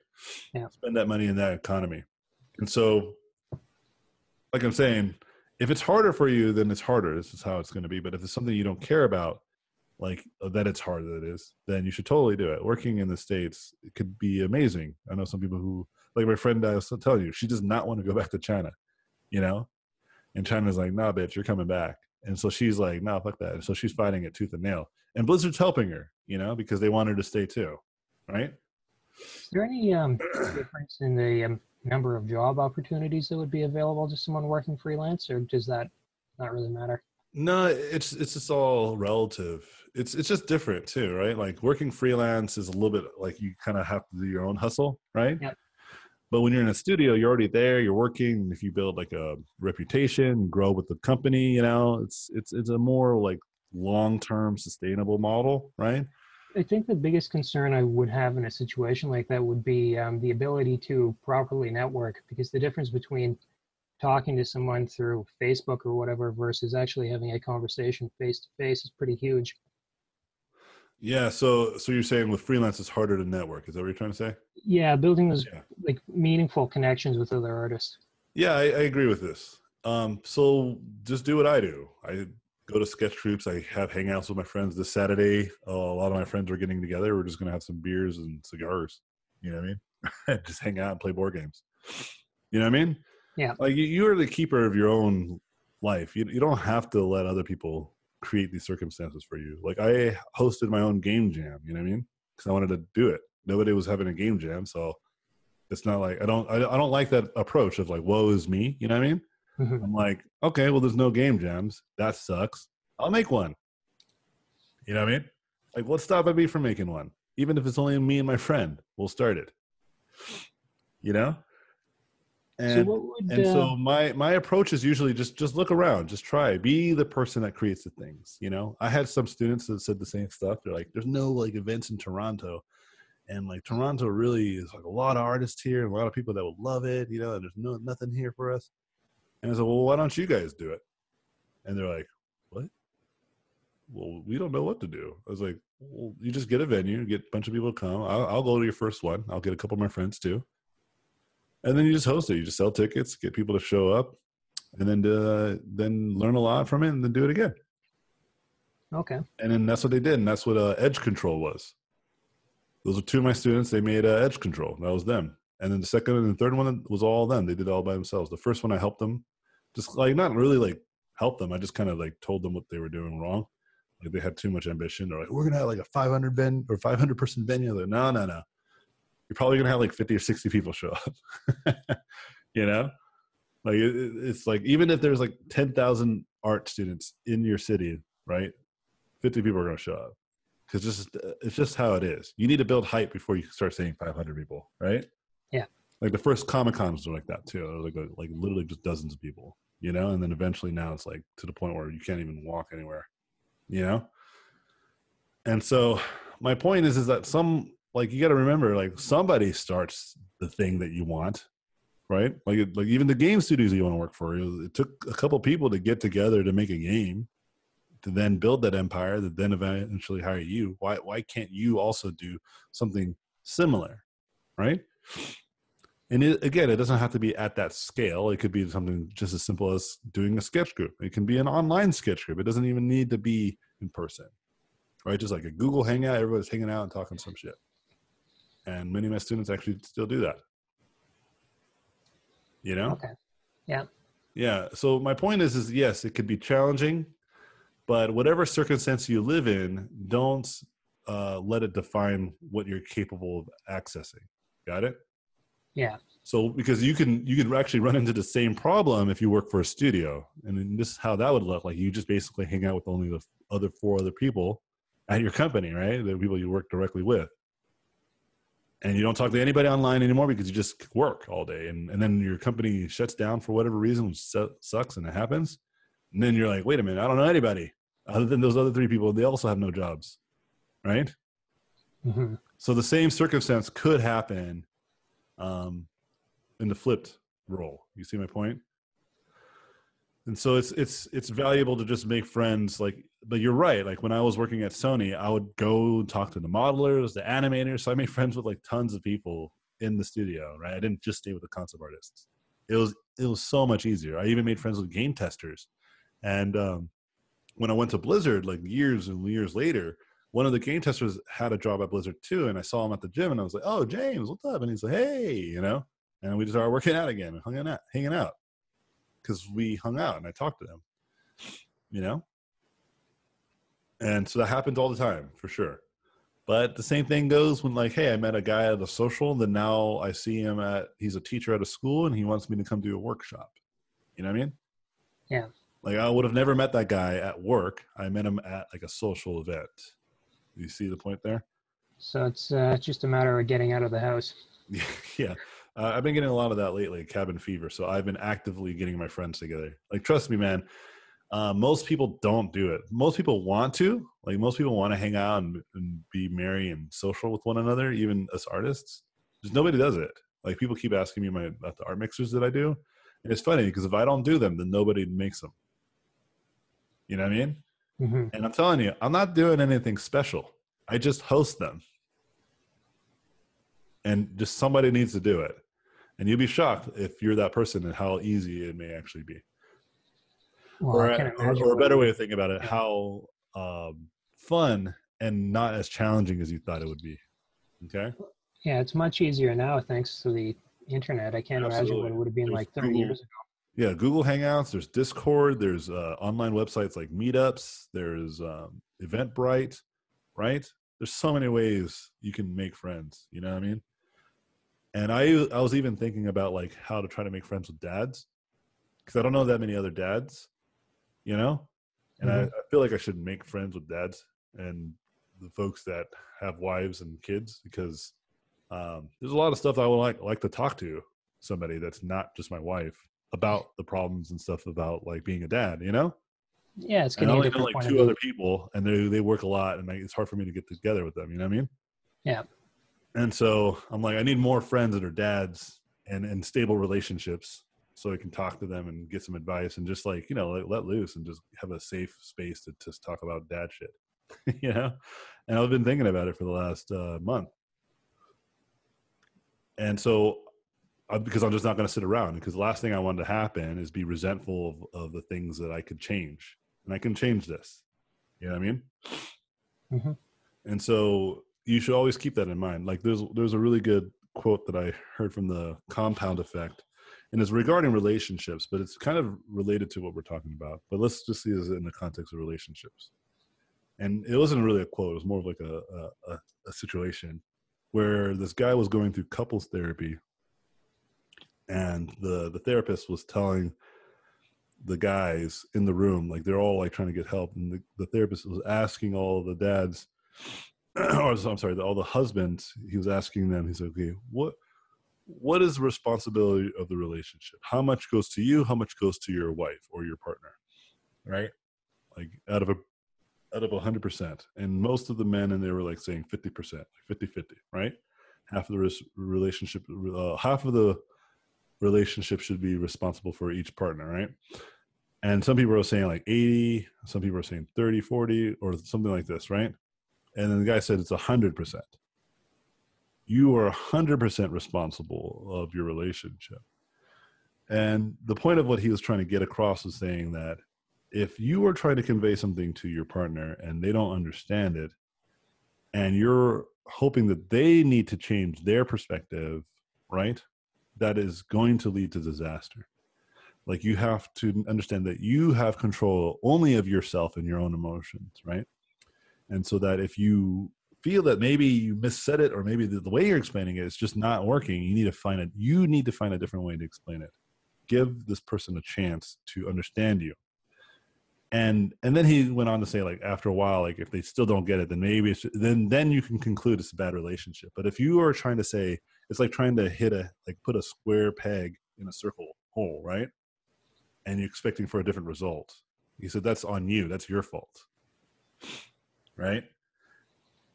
Yeah. Spend that money in that economy. And so, like I'm saying, if it's harder for you, then it's harder. This is how it's going to be. But if it's something you don't care about, like that it's hard that it is, then you should totally do it. Working in the States, it could be amazing. I know some people who, like my friend I was telling you, she does not want to go back to China, you know? And China's like, nah, bitch, you're coming back. And so she's like, nah, fuck that. And so she's fighting it tooth and nail. And Blizzard's helping her, you know, because they want her to stay too, right? Is there any difference in the number of job opportunities that would be available to someone working freelance, or does that not really matter? No, it's just all relative. It's just different too, right? Like working freelance is a little bit like you kind of have to do your own hustle, right? Yep. But when you're in a studio, you're already there, you're working. If you build like a reputation, grow with the company, you know, it's a more like long-term sustainable model, right? I think the biggest concern I would have in a situation like that would be the ability to properly network, because the difference between talking to someone through Facebook or whatever versus actually having a conversation face to face is pretty huge. Yeah, so you're saying with freelance it's harder to network. Is that what you're trying to say? Yeah, building those like meaningful connections with other artists. Yeah, I agree with this. So just do what I do. I go to sketch groups. I have hangouts with my friends this Saturday. A lot of my friends are getting together. We're just going to have some beers and cigars. You know what I mean? Just hang out and play board games. You know what I mean? Yeah. Like you are the keeper of your own life. You don't have to let other people create these circumstances for you. Like I hosted my own game jam. You know what I mean? Because I wanted to do it. Nobody was having a game jam, so it's not like I don't like that approach of like woe is me. You know what I mean? Mm-hmm. I'm like, okay, well, there's no game jams. That sucks. I'll make one. You know what I mean? Like, what's stopping me from making one? Even if it's only me and my friend, we'll start it. You know? And so my approach is usually just look around, just try, be the person that creates the things. You know, I had some students that said the same stuff. They're like, there's no like events in Toronto, and like Toronto really is like a lot of artists here, and a lot of people that would love it. You know, and there's nothing here for us. And I said, well, why don't you guys do it? And they're like, what? Well, we don't know what to do. I was like, well, you just get a venue, get a bunch of people to come. I'll go to your first one. I'll get a couple of my friends too. And then you just host it. You just sell tickets, get people to show up, and then learn a lot from it, and then do it again. Okay. And then that's what they did, and that's what Edge Control was. Those are two of my students. They made Edge Control. That was them. And then the second and the third one was all them. They did it all by themselves. The first one I helped them, just like not really like help them. I just kind of like told them what they were doing wrong. Like they had too much ambition. They're like, we're gonna have like a 500 person venue. Like, no. You're probably gonna have like 50 or 60 people show up. You know, like it's like even if there's like 10,000 art students in your city, right? 50 people are gonna show up because it's just how it is. You need to build hype before you start saying 500 people, right? Yeah. Like the first Comic-Cons were like that too. It was like literally just dozens of people, you know? And then eventually now it's like to the point where you can't even walk anywhere, you know? And so my point is that like you got to remember, like somebody starts the thing that you want, right? Like even the game studios you want to work for, it took a couple people to get together to make a game, to then build that empire, that then eventually hire you. Why can't you also do something similar, right? And again, it doesn't have to be at that scale. It could be something just as simple as doing a sketch group. It can be an online sketch group. It doesn't even need to be in person, right? Just like a Google Hangout, everybody's hanging out and talking some shit. And many of my students actually still do that. You know? Okay. Yeah. Yeah. So my point is yes, it could be challenging, but whatever circumstance you live in, don't let it define what you're capable of accessing. Got it? Yeah. So because you can actually run into the same problem if you work for a studio, and then this is how that would look like. You just basically hang out with only the other 4 other people at your company, right? The people you work directly with, and you don't talk to anybody online anymore because you just work all day, and then your company shuts down for whatever reason, which sucks, and it happens. And then you're like, wait a minute, I don't know anybody other than those other 3 people. They also have no jobs, right? Mm-hmm. So the same circumstance could happen in the flipped role. You see my point? And so it's valuable to just make friends. Like, but you're right. Like when I was working at Sony, I would go talk to the modelers, the animators. So I made friends with like tons of people in the studio, right? I didn't just stay with the concept artists. It was so much easier. I even made friends with game testers. And when I went to Blizzard, like years and years later, one of the game testers had a job at Blizzard too, and I saw him at the gym, and I was like, "Oh, James, what's up?" And he's like, "Hey," you know, and we just started working out again and hanging out. because we hung out and I talked to them, you know? And so that happens all the time, for sure. But the same thing goes when, like, hey, I met a guy at a social, then now I see him he's a teacher at a school and he wants me to come do a workshop. You know what I mean? Yeah. Like, I would have never met that guy at work. I met him at like a social event. You see the point there? So it's just a matter of getting out of the house. Yeah. I've been getting a lot of that lately, cabin fever. So I've been actively getting my friends together. Like, trust me, man. Most people don't do it. Most people want to. Like, most people want to hang out and be merry and social with one another, even as artists. Just nobody does it. Like, people keep asking me about the art mixers that I do. And it's funny because if I don't do them, then nobody makes them. You know what I mean? Mm-hmm. And I'm telling you, I'm not doing anything special. I just host them. And just somebody needs to do it. And you'll be shocked if you're that person and how easy it may actually be. Well, Or I can imagine a better way of thinking about it, how fun and not as challenging as you thought it would be. Okay? Yeah, it's much easier now thanks to the internet. I can't imagine what it would have been like 30 years ago. Yeah, Google Hangouts, there's Discord, there's online websites like Meetups, there's Eventbrite, right? There's so many ways you can make friends, you know what I mean? And I was even thinking about like how to try to make friends with dads, because I don't know that many other dads, you know? And I feel like I should make friends with dads and the folks that have wives and kids, because there's a lot of stuff I would like to talk to somebody that's not just my wife about the problems and stuff about like being a dad, you know? Yeah, it's and I getting a only know different like point two of other view. people, and they work a lot, and it's hard for me to get together with them. You know what I mean? Yeah. And so I'm like, I need more friends that are dads and stable relationships, so I can talk to them and get some advice and just like, you know, like let loose and just have a safe space to just talk about dad shit, you know? And I've been thinking about it for the last month. And so because I'm just not going to sit around, because the last thing I wanted to happen is be resentful of the things that I could change, and I can change this. You know what I mean? Mm-hmm. And so you should always keep that in mind. Like there's a really good quote that I heard from the Compound Effect, and it's regarding relationships, but it's kind of related to what we're talking about. But let's just see this in the context of relationships. And it wasn't really a quote; it was more of like a situation where this guy was going through couples therapy. And the therapist was telling the guys in the room, like they're all like trying to get help. And the therapist was asking all the dads, or I'm sorry, all the husbands, he was asking them, he said, okay, what is the responsibility of the relationship? How much goes to you? How much goes to your wife or your partner? Right? Like out of 100%. And most of the men in there were like saying 50%, like 50-50, right? Half of the relationship, half of the relationship should be responsible for each partner, right? And some people are saying like 80, some people are saying 30, 40, or something like this, right? And then the guy said it's 100%. You are 100% responsible of your relationship. And the point of what he was trying to get across was saying that if you are trying to convey something to your partner and they don't understand it, and you're hoping that they need to change their perspective, right? That is going to lead to disaster. Like you have to understand that you have control only of yourself and your own emotions, right? And so that if you feel that maybe you missaid it, or maybe the way you're explaining it is just not working, you need to find a different way to explain it. Give this person a chance to understand you. And then he went on to say, like, after a while, like if they still don't get it, then maybe it's then you can conclude it's a bad relationship. But if you are trying to say, it's like trying to put a square peg in a circle hole, right? And you're expecting for a different result. He said, that's on you. That's your fault. Right?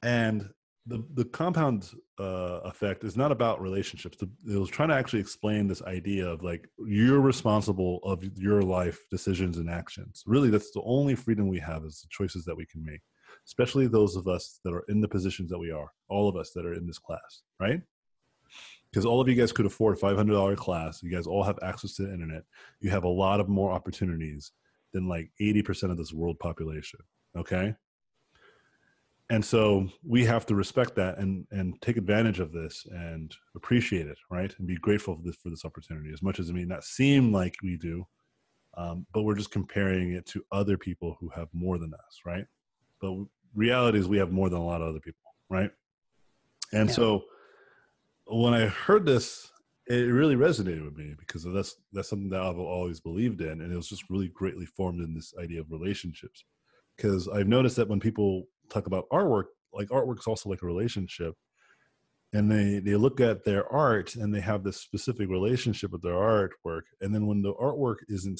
And the compound effect is not about relationships. It was trying to actually explain this idea of like, you're responsible of your life decisions and actions. Really, that's the only freedom we have, is the choices that we can make, especially those of us that are in the positions that we are, all of us that are in this class, right? Because all of you guys could afford a $500 class. You guys all have access to the internet. You have a lot of more opportunities than like 80% of this world population, okay? And so we have to respect that and take advantage of this and appreciate it, right? And be grateful for this opportunity, as much as it may not seem like we do. but we're just comparing it to other people who have more than us, right? But reality is we have more than a lot of other people, right? And so when I heard this, it really resonated with me because that's something that I've always believed in, and it was just really greatly formed in this idea of relationships. Because I've noticed that when people talk about artwork, like artwork is also like a relationship, and they look at their art and they have this specific relationship with their artwork, and then when the artwork isn't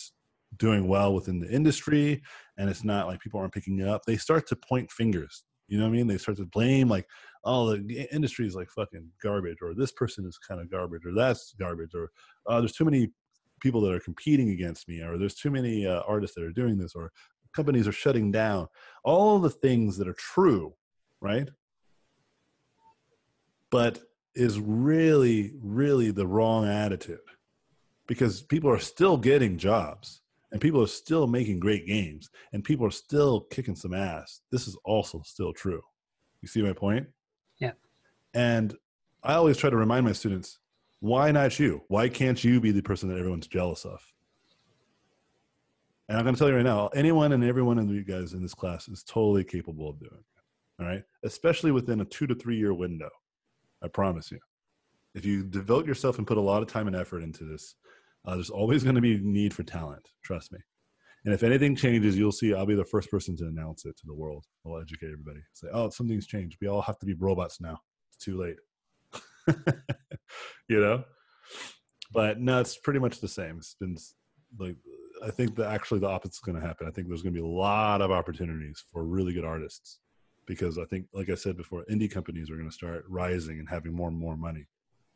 doing well within the industry and it's not like people aren't picking it up, they start to point fingers. You know what I mean? They start to blame like, oh, the industry is like fucking garbage, or this person is kind of garbage, or that's garbage, or there's too many people that are competing against me, or there's too many artists that are doing this, or companies are shutting down. All the things that are true, right? But is really, really the wrong attitude, because people are still getting jobs and people are still making great games and people are still kicking some ass. This is also still true. You see my point? Yeah. And I always try to remind my students, why not you? Why can't you be the person that everyone's jealous of? And I'm going to tell you right now, anyone and everyone of you guys in this class is totally capable of doing it. All right. Especially within a 2 to 3 year window. I promise you. If you devote yourself and put a lot of time and effort into this, there's always going to be need for talent. Trust me. And if anything changes, you'll see I'll be the first person to announce it to the world. I'll educate everybody. Say, oh, something's changed. We all have to be robots now. It's too late. You know? But no, it's pretty much the same. It's been like, I think that actually the opposite is going to happen. I think there's going to be a lot of opportunities for really good artists, because I think, like I said before, indie companies are going to start rising and having more and more money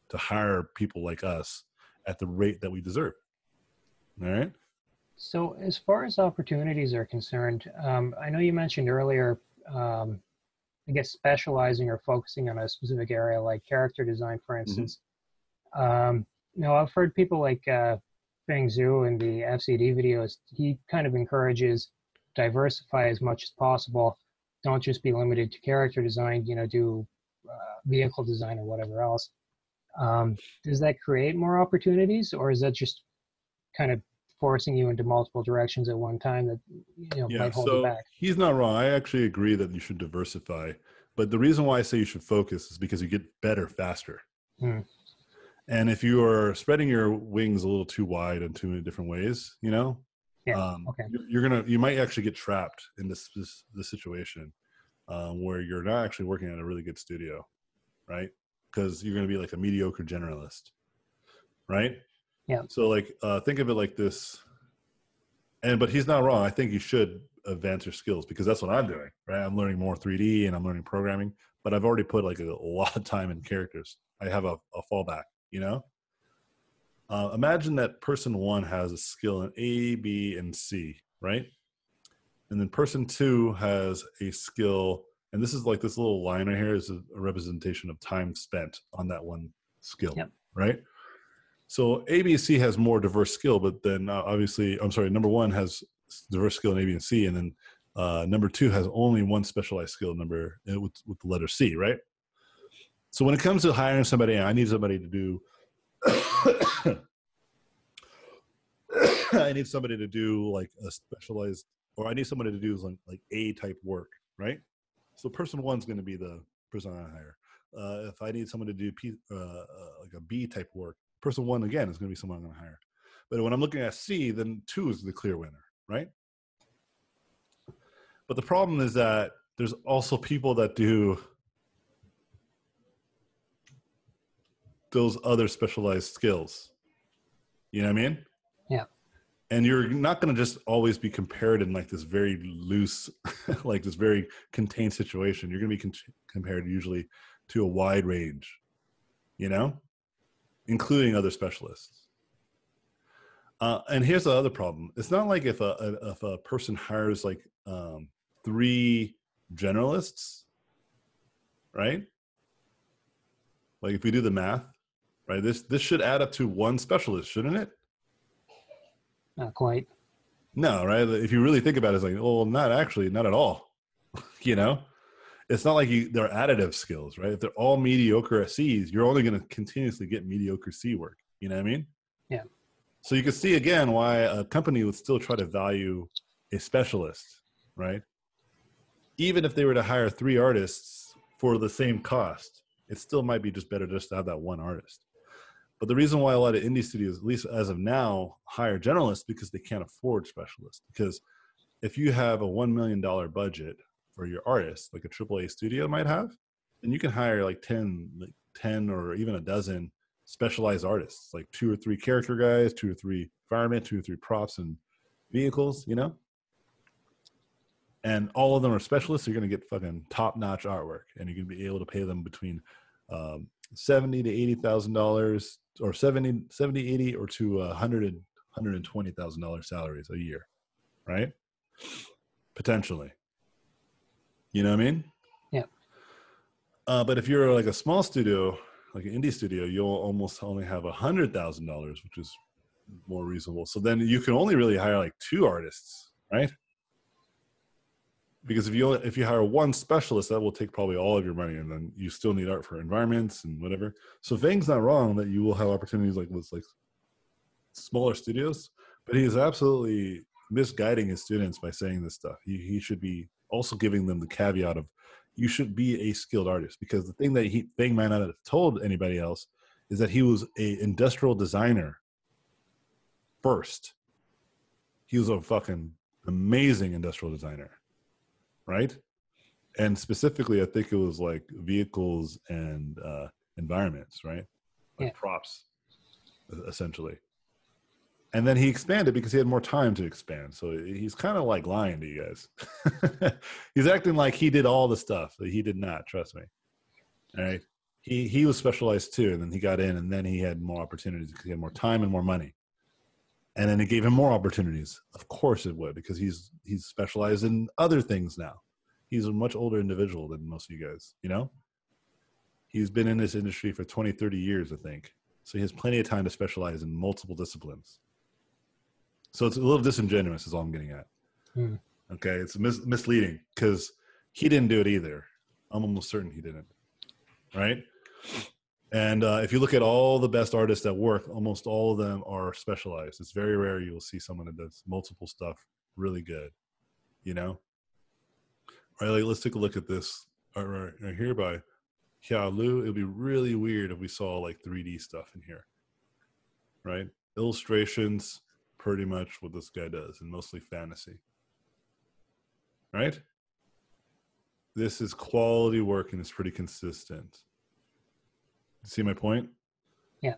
to hire people like us at the rate that we deserve. All right. So as far as opportunities are concerned, I know you mentioned earlier, I guess specializing or focusing on a specific area like character design, for instance. Now I've heard people like Feng Zhu in the FCD videos, he kind of encourages diversify as much as possible. Don't just be limited to character design, you know, do vehicle design or whatever else. Does that create more opportunities, or is that just kind of forcing you into multiple directions at one time that, you know, might hold you back? He's not wrong. I actually agree that you should diversify, but the reason why I say you should focus is because you get better faster. And if you are spreading your wings a little too wide in too many different ways, you know, you might actually get trapped in this situation where you're not actually working at a really good studio, right? Because you're going to be like a mediocre generalist, right? Yeah. So like, think of it like this. But he's not wrong. I think you should advance your skills, because that's what I'm doing, right? I'm learning more 3D and I'm learning programming, but I've already put like a lot of time in characters. I have a fallback, you know? Imagine that person one has a skill in A, B, and C, right? And then person two has a skill, and this is like this little line right here is a representation of time spent on that one skill, right? So A, B, and C has more diverse skill, but then obviously, number one has diverse skill in A, B, and C, and then number two has only one specialized skill number with the letter C, right? So when it comes to hiring somebody, I need somebody to do I need somebody to do like a specialized, or I need somebody to do like A type work, right? So person one's going to be the person I hire. If I need someone to do like a B type work, person one again is going to be someone I'm going to hire. But when I'm looking at C, then two is the clear winner, right? But the problem is that there's also people that do those other specialized skills. You know what I mean? Yeah. And you're not going to just always be compared in like this very loose, like this very contained situation. You're going to be compared usually to a wide range, you know, including other specialists. And here's the other problem. It's not like if a person hires like 3 generalists, right? Like if we do the math, right, this should add up to 1 specialist, shouldn't it? Not quite. No, right? If you really think about it, it's like, well, not at all. You know, it's not like they're additive skills, right? If they're all mediocre at C's, you're only going to continuously get mediocre C work. You know what I mean? Yeah. So you can see again why a company would still try to value a specialist, right? Even if they were to hire 3 artists for the same cost, it still might be just better just to have that one artist. But the reason why a lot of indie studios, at least as of now, hire generalists because they can't afford specialists. Because if you have a $1 million budget for your artist, like a AAA studio might have, then you can hire like 10 or even a dozen specialized artists, like 2 or 3 character guys, 2 or 3 firemen, 2 or 3 props and vehicles, you know? And all of them are specialists. You're going to get fucking top-notch artwork, and you're going to be able to pay them between $70,000 to $80,000, or 80, or to $120,000 salaries a year, right? Potentially. You know what I mean? Yeah. But if you're like a small studio, like an indie studio, you'll almost only have $100,000, which is more reasonable. So then you can only really hire like 2 artists, right? Because if you hire one specialist, that will take probably all of your money, and then you still need art for environments and whatever. So Fang's not wrong that you will have opportunities like with like smaller studios, but he is absolutely misguiding his students by saying this stuff. He should be also giving them the caveat of you should be a skilled artist, because the thing that Fang might not have told anybody else is that he was a industrial designer first. He was a fucking amazing industrial designer. Right? And specifically, I think it was like vehicles and environments, right? Like props, essentially. And then he expanded because he had more time to expand. So he's kind of like lying to you guys. He's acting like he did all the stuff that he did not, trust me. All right? He was specialized too, and then he got in, and then he had more opportunities because he had more time and more money. And then it gave him more opportunities. Of course it would, because he's specialized in other things now. He's a much older individual than most of you guys, you know? He's been in this industry for 20, 30 years, I think. So he has plenty of time to specialize in multiple disciplines. So it's a little disingenuous is all I'm getting at. Okay, it's misleading because he didn't do it either. I'm almost certain he didn't, right? And if you look at all the best artists that work, almost all of them are specialized. It's very rare you will see someone that does multiple stuff really good, you know? All right, like, let's take a look at this right here by Hia Lu. It would be really weird if we saw like 3D stuff in here, right? Illustrations, pretty much what this guy does, and mostly fantasy, right? This is quality work and it's pretty consistent. See my point? Yeah.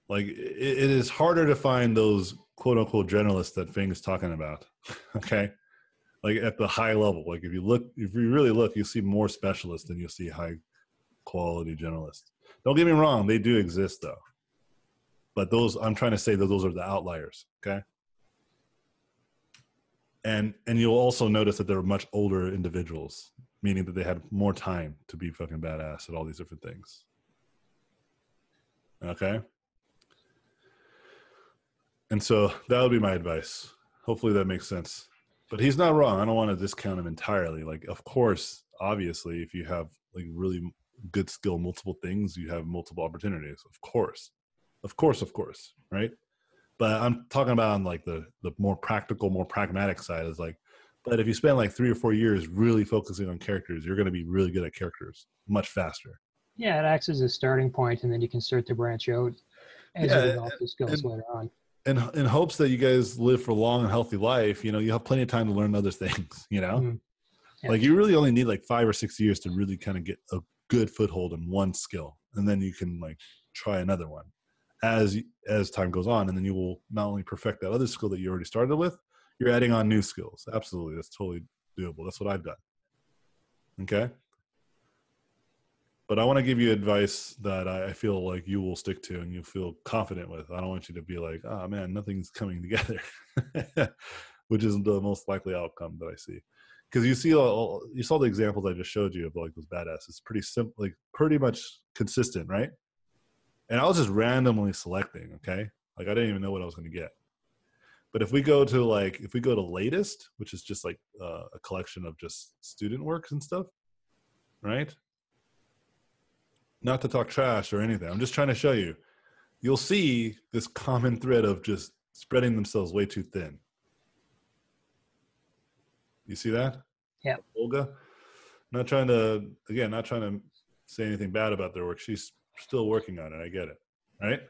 Like it is harder to find those quote unquote generalists that Fing is talking about. Okay. Like at the high level, like if you really look, you see more specialists than you'll see high quality generalists. Don't get me wrong. They do exist though. But I'm trying to say that those are the outliers. Okay. And you'll also notice that they're much older individuals, meaning that they had more time to be fucking badass at all these different things. Okay. And so that would be my advice. Hopefully that makes sense. But he's not wrong. I don't want to discount him entirely. Like, of course, obviously, if you have like really good skill, multiple things, you have multiple opportunities. Of course, right? But I'm talking about on like the more practical, more pragmatic side is like, but if you spend like 3 or 4 years really focusing on characters, you're going to be really good at characters much faster. Yeah, it acts as a starting point, and then you can start to branch out as you develop the skills later on. And in hopes that you guys live for a long and healthy life, you know, you have plenty of time to learn other things, you know? Mm-hmm. Yeah. Like you really only need like 5 or 6 years to really kind of get a good foothold in one skill. And then you can like try another one as time goes on. And then you will not only perfect that other skill that you already started with, you're adding on new skills. Absolutely. That's totally doable. That's what I've done. Okay. But I want to give you advice that I feel like you will stick to and you feel confident with. I don't want you to be like, oh man, nothing's coming together, which is the most likely outcome that I see. Because you saw the examples I just showed you of like those badasses. It's pretty simple, like pretty much consistent, right? And I was just randomly selecting, okay? Like I didn't even know what I was going to get. But if we go to latest, which is just like a collection of just student works and stuff, right? Not to talk trash or anything. I'm just trying to show you. You'll see this common thread of just spreading themselves way too thin. You see that? Yeah. Olga? Not trying to say anything bad about their work. She's still working on it. I get it. Right?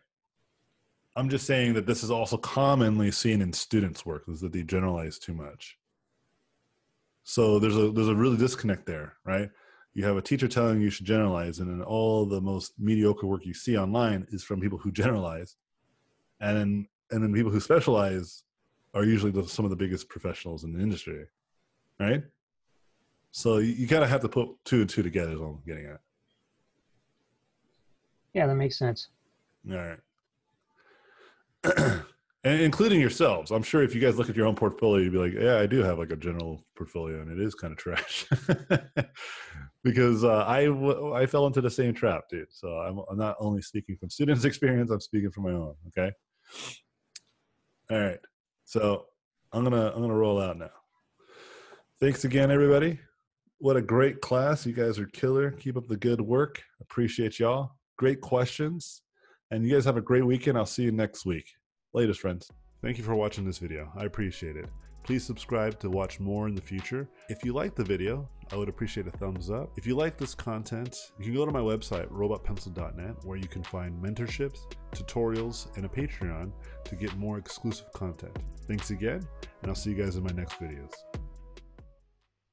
I'm just saying that this is also commonly seen in students' work, is that they generalize too much. So there's a really disconnect there, right? You have a teacher telling you should generalize, and then all the most mediocre work you see online is from people who generalize, and then people who specialize are usually some of the biggest professionals in the industry, right? So you kind of have to put two and two together, is what I'm getting at. Yeah, that makes sense. All right. And including yourselves. I'm sure if you guys look at your own portfolio, you'd be like, yeah, I do have like a general portfolio, and it is kind of trash. Because I fell into the same trap, dude. So I'm not only speaking from students' experience, I'm speaking from my own, okay? All right. So I'm gonna roll out now. Thanks again, everybody. What a great class. You guys are killer. Keep up the good work. Appreciate y'all. Great questions. And you guys have a great weekend. I'll see you next week. Latest, friends. Thank you for watching this video. I appreciate it. Please subscribe to watch more in the future. If you liked the video, I would appreciate a thumbs up. If you like this content, you can go to my website, robotpencil.net, where you can find mentorships, tutorials, and a Patreon to get more exclusive content. Thanks again, and I'll see you guys in my next videos.